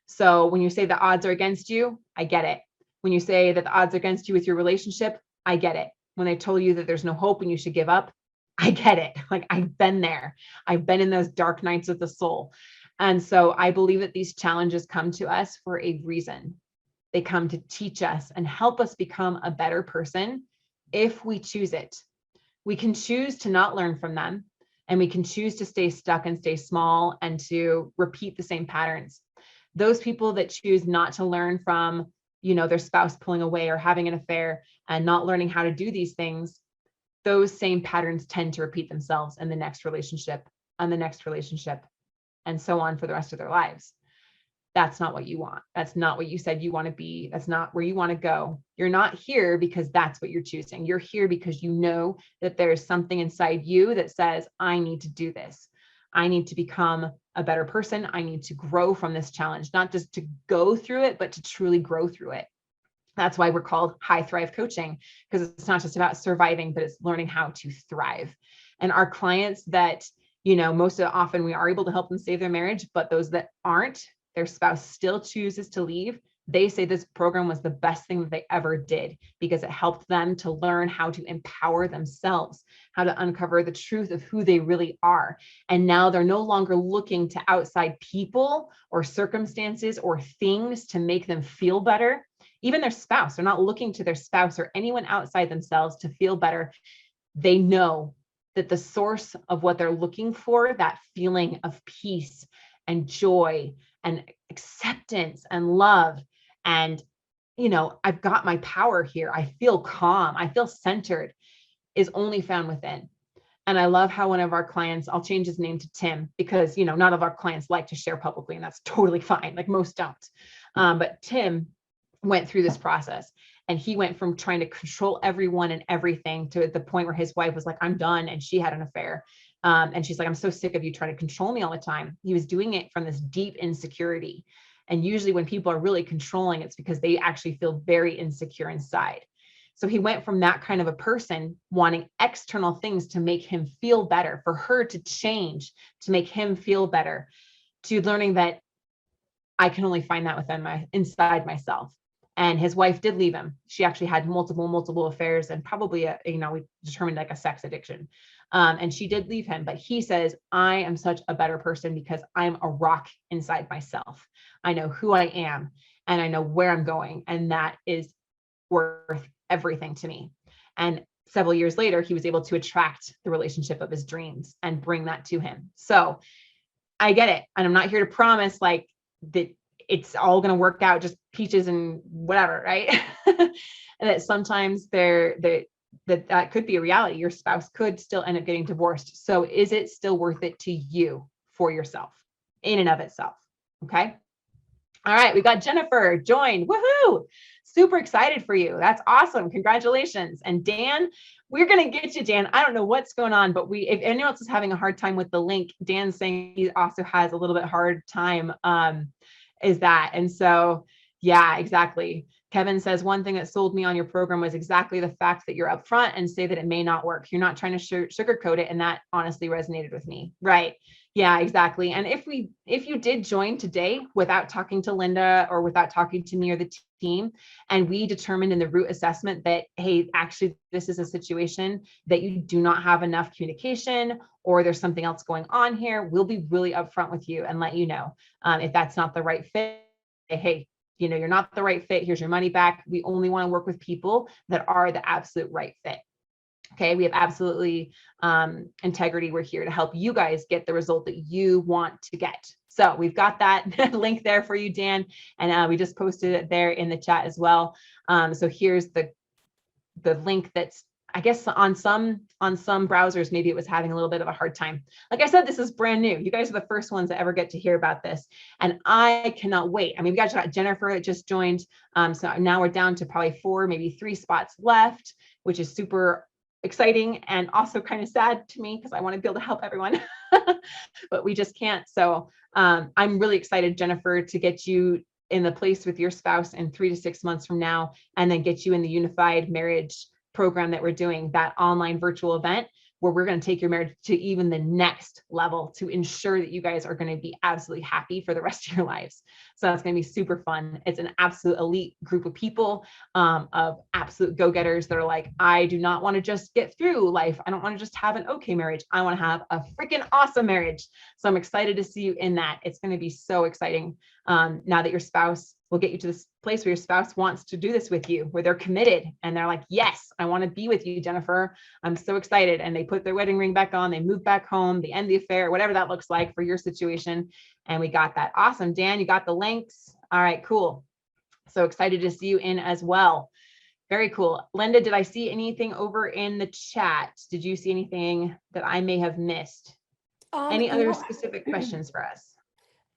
So when you say the odds are against you, I get it. When you say that the odds are against you with your relationship, I get it. When they told you that there's no hope and you should give up, I get it. Like, I've been there. I've been in those dark nights of the soul. And so I believe that these challenges come to us for a reason. They come to teach us and help us become a better person if we choose it. We can choose to not learn from them, and we can choose to stay stuck and stay small and to repeat the same patterns. Those people that choose not to learn from, their spouse pulling away or having an affair and not learning how to do these things, those same patterns tend to repeat themselves in the next relationship, and the next relationship, and so on for the rest of their lives. That's not what you want. That's not what you said you want to be. That's not where you want to go. You're not here because that's what you're choosing. You're here because you know that there's something inside you that says, I need to do this. I need to become a better person. I need to grow from this challenge, not just to go through it, but to truly grow through it. That's why we're called High Thrive Coaching, because it's not just about surviving, but it's learning how to thrive. And our clients that, most often we are able to help them save their marriage, but those that aren't, their spouse still chooses to leave, they say this program was the best thing that they ever did because it helped them to learn how to empower themselves, how to uncover the truth of who they really are. And now they're no longer looking to outside people or circumstances or things to make them feel better. Even their spouse, they're not looking to their spouse or anyone outside themselves to feel better. They know that the source of what they're looking for, that feeling of peace and joy and acceptance and love, and, I've got my power here. I feel calm. I feel centered, is only found within. And I love how one of our clients, I'll change his name to Tim because, none of our clients like to share publicly, and that's totally fine. Like, most don't. But Tim went through this process, and he went from trying to control everyone and everything to the point where his wife was like, I'm done. And she had an affair. And she's like, I'm so sick of you trying to control me all the time. He was doing it from this deep insecurity. And usually when people are really controlling, it's because they actually feel very insecure inside. So he went from that kind of a person wanting external things to make him feel better, for her to change, to make him feel better, to learning that I can only find that within inside myself. And his wife did leave him. She actually had multiple affairs, and probably we determined like a sex addiction. And she did leave him, but he says, I am such a better person because I'm a rock inside myself. I know who I am and I know where I'm going. And that is worth everything to me. And several years later, he was able to attract the relationship of his dreams and bring that to him. So I get it. And I'm not here to promise like that it's all going to work out, just peaches and whatever, right? And that sometimes that could be a reality. Your spouse could still end up getting divorced. So is it still worth it to you for yourself in and of itself? Okay. All right. We got Jennifer joined. Woohoo. Super excited for you. That's awesome. Congratulations. And Dan, we're going to get you, Dan. I don't know what's going on, but if anyone else is having a hard time with the link, Dan's saying he also has a little bit hard time. Is that. And so, yeah, exactly. Kevin says, one thing that sold me on your program was exactly the fact that you're upfront and say that it may not work. You're not trying to sugarcoat it. And that honestly resonated with me. Right. Yeah, exactly. And if you did join today without talking to Linda or without talking to me or the team, and we determined in the root assessment that, hey, actually, this is a situation that you do not have enough communication, or there's something else going on here, we'll be really upfront with you and let you know if that's not the right fit. Hey, you're not the right fit. Here's your money back. We only want to work with people that are the absolute right fit. Okay. We have absolutely integrity. We're here to help you guys get the result that you want to get. So we've got that link there for you, Dan. And we just posted it there in the chat as well. So here's the link that's, I guess on some browsers, maybe it was having a little bit of a hard time. Like I said, this is brand new. You guys are the first ones that ever get to hear about this. And I cannot wait. I mean, we got Jennifer that just joined. So now we're down to probably 4, maybe 3 spots left, which is super exciting and also kind of sad to me because I want to be able to help everyone, but we just can't. So I'm really excited, Jennifer, to get you in the place with your spouse in 3 to 6 months from now, and then get you in the unified marriage program that we're doing, that online virtual event where we're going to take your marriage to even the next level to ensure that you guys are going to be absolutely happy for the rest of your lives. So that's going to be super fun. It's an absolute elite group of people, of absolute go-getters that are like, I do not want to just get through life. I don't want to just have an okay marriage. I want to have a freaking awesome marriage. So I'm excited to see you in that. It's going to be so exciting now that your spouse will get you to this place where your spouse wants to do this with you, where they're committed and they're like, yes, I want to be with you, Jennifer. I'm so excited. And they put their wedding ring back on, they move back home, they end the affair, whatever that looks like for your situation. And we got that. Awesome. Dan, you got the links. All right, cool. So excited to see you in as well. Very cool. Linda, did I see anything over in the chat? Did you see anything that I may have missed? Any other specific questions for us?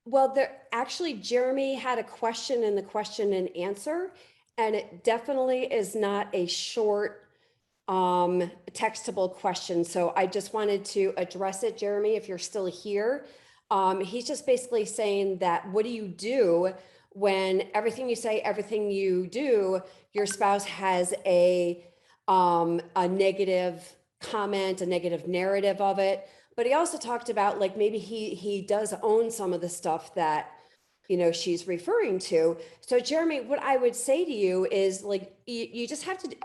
Well, Jeremy had a question in the question and answer, and it definitely is not a short textable question. So I just wanted to address it, Jeremy, if you're still here. He's just basically saying that, what do you do when everything you say, everything you do, your spouse has a negative comment, a negative narrative of it? But he also talked about, like, maybe he does own some of the stuff that, she's referring to. So Jeremy, what I would say to you is, like, you just have to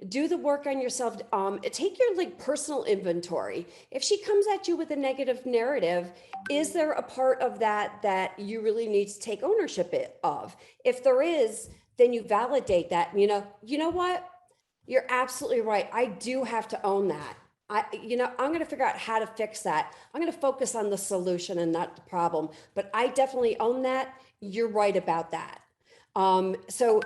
do the work on yourself. Take your personal inventory. If she comes at you with a negative narrative, is there a part of that you really need to take ownership of? If there is, then you validate that. You know what? You're absolutely right. I do have to own that. I'm going to figure out how to fix that. I'm going to focus on the solution and not the problem, but I definitely own that. You're right about that. So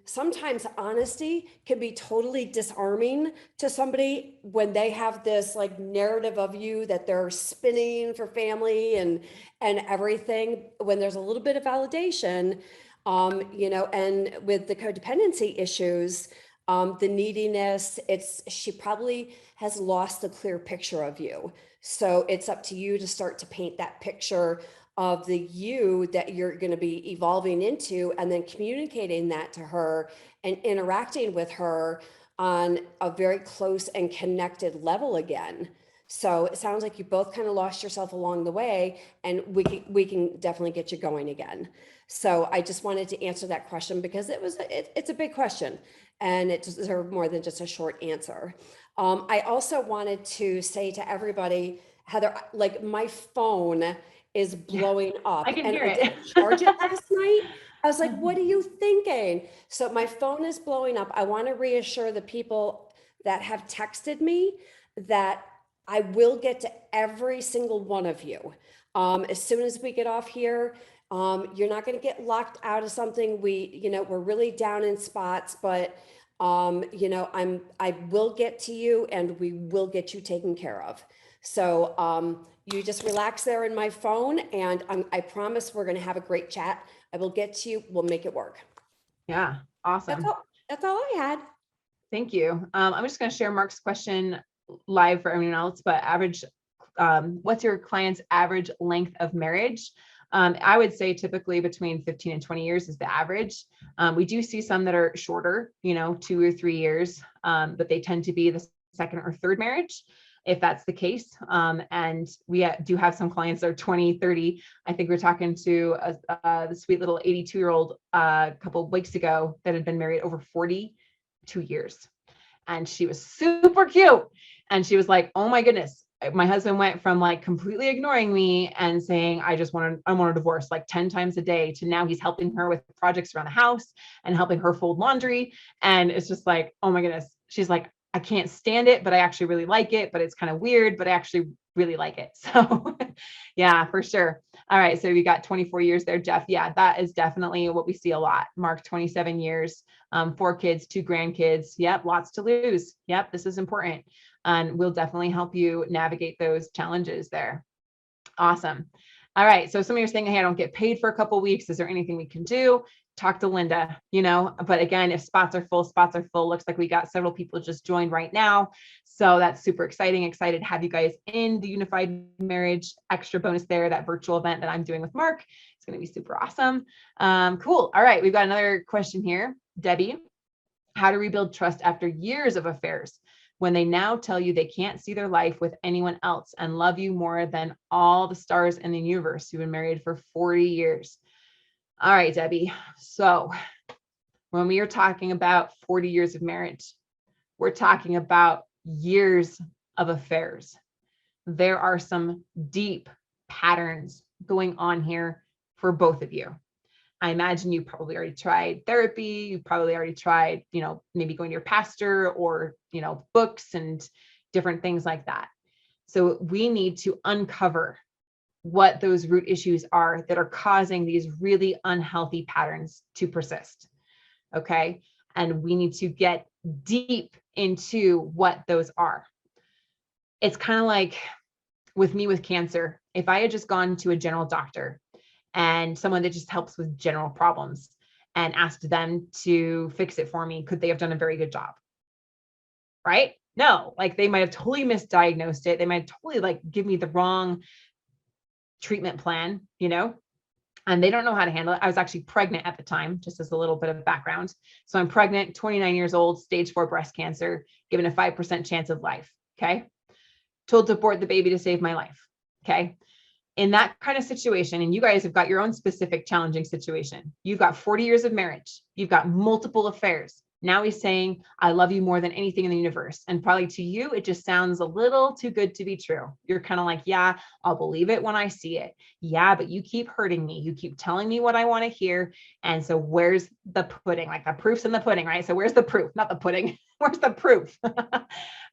sometimes honesty can be totally disarming to somebody when they have this narrative of you that they're spinning for family and everything, when there's a little bit of validation, and with the codependency issues, the neediness, she probably has lost the clear picture of you. So it's up to you to start to paint that picture of the you that you're going to be evolving into, and then communicating that to her and interacting with her on a very close and connected level again. So it sounds like you both kind of lost yourself along the way, and we can definitely get you going again. So I just wanted to answer that question because it's a big question, and it deserved more than just a short answer. I also wanted to say to everybody, Heather, like my phone is blowing up. I can and hear I it. didn't charge it last night. I was like, what are you thinking? So my phone is blowing up. I want to reassure the people that have texted me that I will get to every single one of you. As soon as we get off here, you're not going to get locked out of something. We're really down in spots, but I will get to you, and we will get you taken care of. So you just relax there in my phone, and I promise we're going to have a great chat. I will get to you. We'll make it work. Yeah, awesome. That's all I had. Thank you. I'm just going to share Mark's question live for everyone else, but what's your client's average length of marriage? I would say typically between 15 and 20 years is the average. We do see some that are shorter, 2 or 3 years, but they tend to be the second or third marriage, if that's the case. And we do have some clients that are 20, 30. I think we were talking to the sweet little 82-year-old a couple of weeks ago that had been married over 42 years. And she was super cute. And she was like, oh my goodness, my husband went from like completely ignoring me and saying, I want a divorce like 10 times a day, to now he's helping her with projects around the house and helping her fold laundry. And it's just like, oh my goodness. She's like, I can't stand it, but I actually really like it, but it's kind of weird, but I actually really like it. So yeah, for sure. All right. So we got 24 years there, Jeff. Yeah, that is definitely what we see a lot. Mark, 27 years, 4 kids, 2 grandkids. Yep. Lots to lose. Yep. This is important. And we'll definitely help you navigate those challenges there. Awesome. All right. So some of you are saying, hey, I don't get paid for a couple of weeks. Is there anything we can do? Talk to Linda, but again, if spots are full, looks like we got several people just joined right now. So that's super exciting. Excited to have you guys in the Unified Marriage extra bonus there, that virtual event that I'm doing with Mark. It's going to be super awesome. Cool. All right. We've got another question here. Debbie, how to rebuild trust after years of affairs when they now tell you they can't see their life with anyone else and love you more than all the stars in the universe who've been married for 40 years. All right, Debbie. So when we are talking about 40 years of marriage, we're talking about years of affairs. There are some deep patterns going on here for both of you. I imagine you probably already tried therapy. You probably already tried, maybe going to your pastor or, books and different things like that. So we need to uncover what those root issues are that are causing these really unhealthy patterns to persist. Okay. And we need to get deep into what those are. It's kind of like with me with cancer. If I had just gone to a general doctor and someone that just helps with general problems and asked them to fix it for me, could they have done a very good job? Right? No, like they might have totally misdiagnosed it. They might totally give me the wrong treatment plan, and they don't know how to handle it. I was actually pregnant at the time, just as a little bit of background. So I'm pregnant, 29 years old, stage 4 breast cancer, given a 5% chance of life. Okay. Told to abort the baby to save my life. Okay. In that kind of situation, and you guys have got your own specific challenging situation. You've got 40 years of marriage. You've got multiple affairs. Now he's saying, I love you more than anything in the universe. And probably to you, it just sounds a little too good to be true. You're kind of like, yeah, I'll believe it when I see it. Yeah, but you keep hurting me. You keep telling me what I want to hear. And so where's the pudding? Like the proof's in the pudding, right? So where's the proof? Not the pudding. Where's the proof?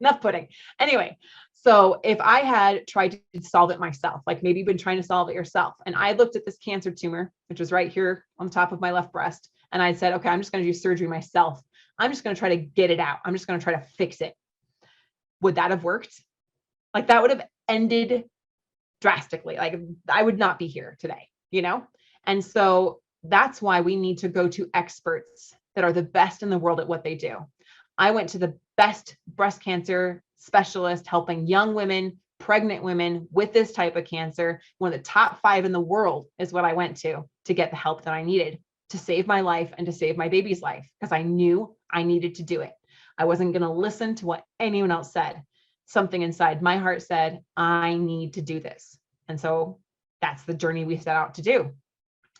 Enough pudding. Anyway, so if I had tried to solve it myself, like maybe you've been trying to solve it yourself, and I looked at this cancer tumor, which was right here on the top of my left breast, and I said, okay, I'm just going to do surgery myself. I'm just going to try to get it out. I'm just going to try to fix it. Would that have worked? Like that would have ended drastically. Like I would not be here today, And so that's why we need to go to experts that are the best in the world at what they do. I went to the best breast cancer specialist helping young women pregnant women with this type of cancer. One of the top 5 in the world is what I went to get the help that I needed to save my life and to save my baby's life, because I knew I needed to do it. I wasn't going to listen to what anyone else said. Something inside my heart said, I need to do this. And so that's the journey we set out to do.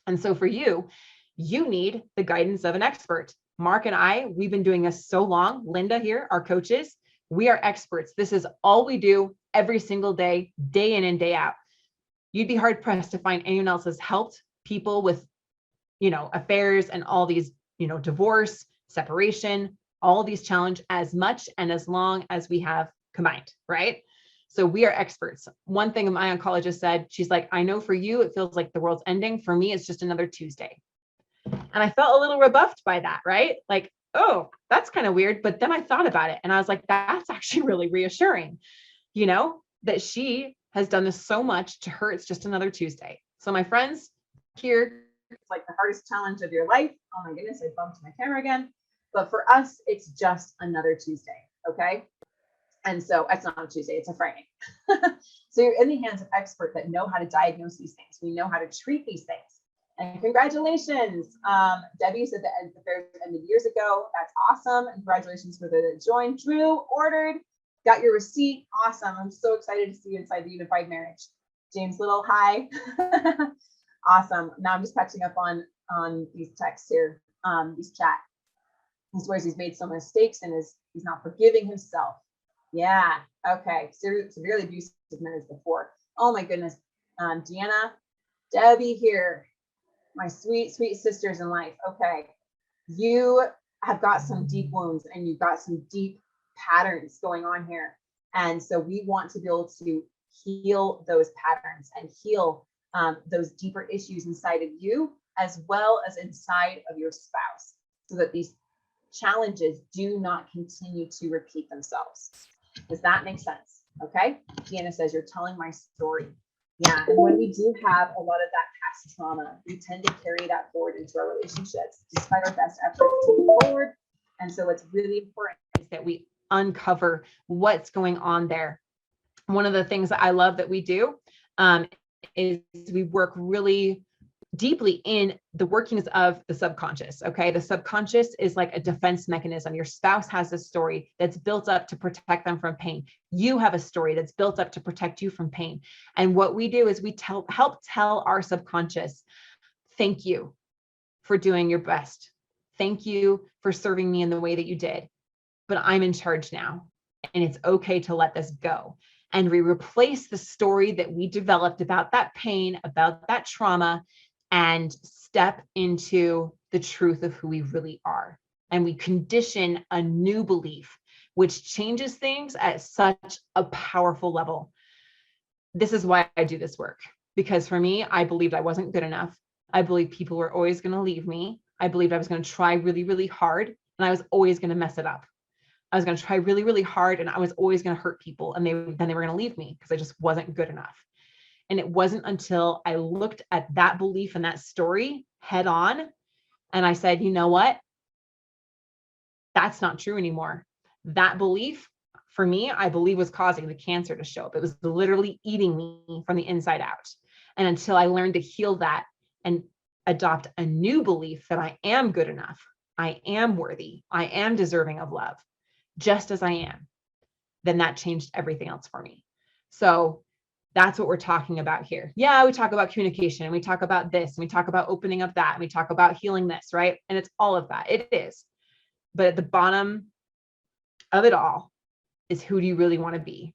And so for you, you need the guidance of an expert. Mark and I, we've been doing this so long. Linda here, our coaches, we are experts. This is all we do every single day, day in and day out. You'd be hard pressed to find anyone else has helped people with, affairs and all these, divorce, separation, all these challenges as much and as long as we have combined, right? So we are experts. One thing my oncologist said, she's like, I know for you, it feels like the world's ending. For me, it's just another Tuesday. And I felt a little rebuffed by that, right? Like, oh, that's kind of weird. But then I thought about it and I was like, that's actually really reassuring, that she has done this so much. To her, it's just another Tuesday. So my friends, here, it's like the hardest challenge of your life. Oh my goodness, I bumped my camera again. But for us, it's just another Tuesday, okay? And so it's not a Tuesday, it's a Friday. So you're in the hands of experts that know how to diagnose these things. We know how to treat these things. And congratulations. Debbie said that the fair ended years ago. That's awesome. And congratulations for the join. Drew ordered, got your receipt. Awesome. I'm so excited to see you inside the unified marriage. James Little, hi. Awesome. Now I'm just catching up on these texts here, these chat. He swears he's made some mistakes and he's not forgiving himself. Yeah. Okay. Severely abusive marriage before. Oh my goodness. Deanna, Debbie here. My sweet, sweet sisters in life. Okay. You have got some deep wounds and you've got some deep patterns going on here. And so we want to be able to heal those patterns and heal those deeper issues inside of you, as well as inside of your spouse, so that these challenges do not continue to repeat themselves. Does that make sense? Okay. Deanna says, you're telling my story. Yeah. And when we do have a lot of that past trauma, we tend to carry that forward into our relationships, despite our best efforts to move forward. And so it's really important is that we uncover what's going on there. One of the things that I love that we do is we work really deeply in the workings of the subconscious. Okay. The subconscious is like a defense mechanism. Your spouse has a story that's built up to protect them from pain. You have a story that's built up to protect you from pain. And what we do is we help tell our subconscious, thank you for doing your best. Thank you for serving me in the way that you did, but I'm in charge now and it's okay to let this go. And we replace the story that we developed about that pain, about that trauma, and step into the truth of who we really are. And we condition a new belief, which changes things at such a powerful level. This is why I do this work, because for me, I believed I wasn't good enough. I believed people were always going to leave me. I believed I was going to try really, really hard, and I was always going to mess it up. I was going to try really, really hard, and I was always going to hurt people, and then they were going to leave me because I just wasn't good enough. And it wasn't until I looked at that belief and that story head on, and I said, you know what? That's not true anymore. That belief, for me, I believe was causing the cancer to show up. It was literally eating me from the inside out. And until I learned to heal that and adopt a new belief that I am good enough, I am worthy, I am deserving of love, just as I am, then that changed everything else for me. So that's what we're talking about here. Yeah, we talk about communication and we talk about this and we talk about opening up that and we talk about healing this, right? And it's all of that. It is. But at the bottom of it all is, who do you really want to be?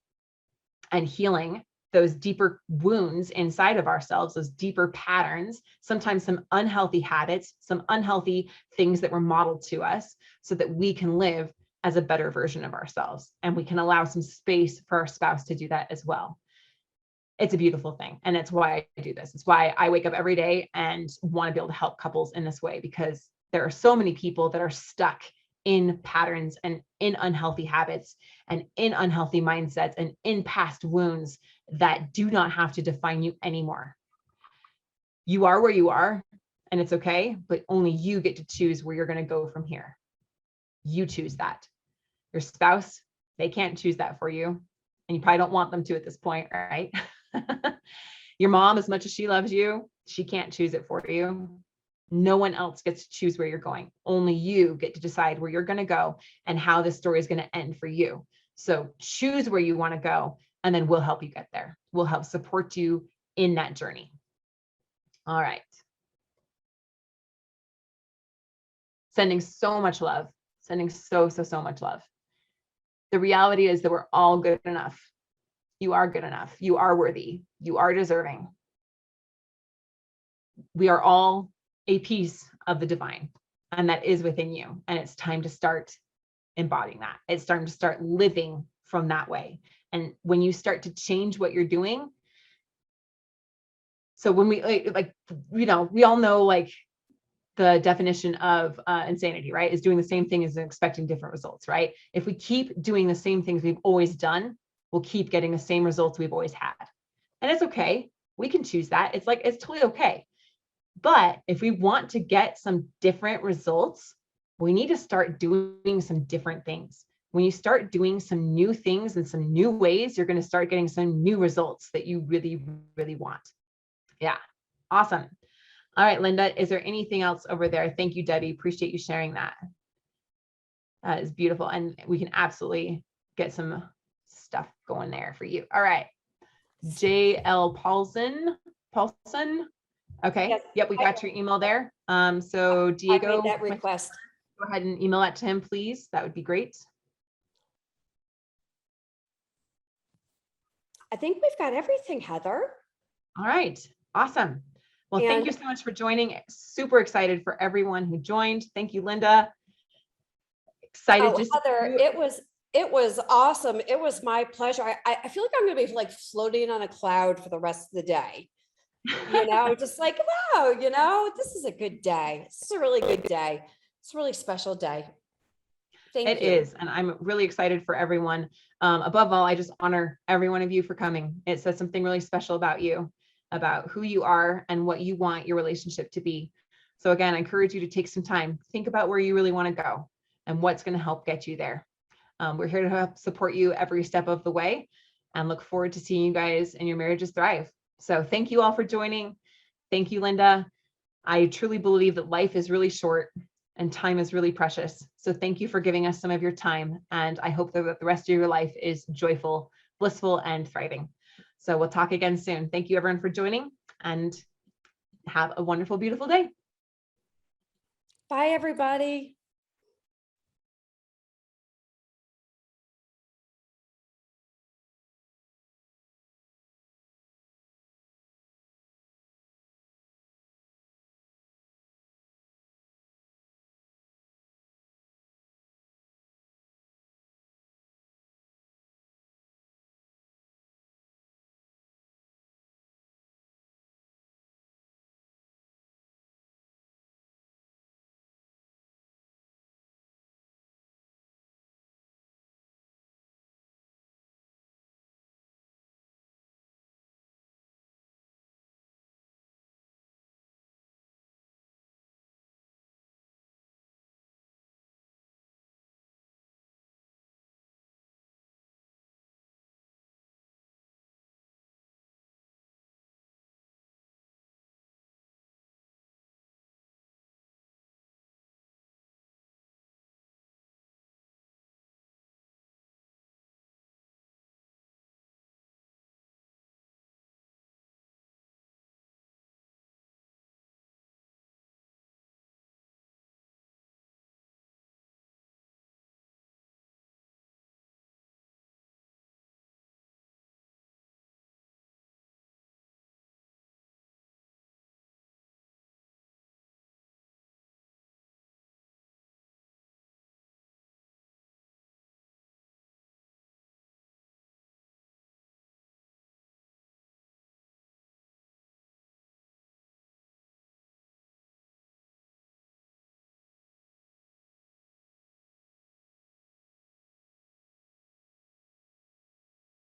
And healing those deeper wounds inside of ourselves, those deeper patterns, sometimes some unhealthy habits, some unhealthy things that were modeled to us, so that we can live as a better version of ourselves. And we can allow some space for our spouse to do that as well. It's a beautiful thing. And it's why I do this. It's why I wake up every day and want to be able to help couples in this way, because there are so many people that are stuck in patterns and in unhealthy habits and in unhealthy mindsets and in past wounds that do not have to define you anymore. You are where you are, and it's okay, but only you get to choose where you're going to go from here. You choose that. Your spouse, they can't choose that for you. and you probably don't want them to at this point, right? Your mom, as much as she loves you, she can't choose it for you. No one else gets to choose where you're going. Only you get to decide where you're going to go and how this story is going to end for you. So choose where you want to go, and then we'll help you get there. We'll help support you in that journey. All right. Sending so much love, sending so much love. The reality is that we're all good enough. You are good enough. You are worthy. You are deserving. We are all a piece of the divine, and that is within you. And it's time to start embodying that. It's time to start living from that way. And when you start to change what you're doing, so when we we all know like the definition of insanity, right, is doing the same thing as expecting different results, right? If we keep doing the same things we've always done, we'll keep getting the same results we've always had. And it's okay. We can choose that. It's totally okay. But if we want to get some different results, we need to start doing some different things. When you start doing some new things in some new ways, you're going to start getting some new results that you really, really want. Yeah. Awesome. All right, Linda, is there anything else over there? Thank you, Debbie. Appreciate you sharing that. That is beautiful. And we can absolutely get some stuff going there for you. All right. JL Paulson. Okay. Yes, Yep, we got your email there. So I Diego, made that request. go ahead and email that to him, please. That would be great. I think we've got everything, Heather. All right. Awesome. Well, thank you so much for joining. Super excited for everyone who joined. Thank you, Linda. Excited. Oh, Heather, it was awesome. It was my pleasure. I feel like I'm going to be like floating on a cloud for the rest of the day. Just like, wow, this is a good day. This is a really good day. It's a really special day. Thank you. It is. And I'm really excited for everyone. Above all, I just honor every one of you for coming. It says something really special about you, about who you are and what you want your relationship to be. So again, I encourage you to take some time, think about where you really want to go and what's going to help get you there. We're here to help support you every step of the way and look forward to seeing you guys and your marriages thrive. So thank you all for joining. Thank you, Linda. I truly believe that life is really short and time is really precious. So thank you for giving us some of your time. And I hope that the rest of your life is joyful, blissful, and thriving. So we'll talk again soon. Thank you everyone for joining, and have a wonderful, beautiful day. Bye, everybody.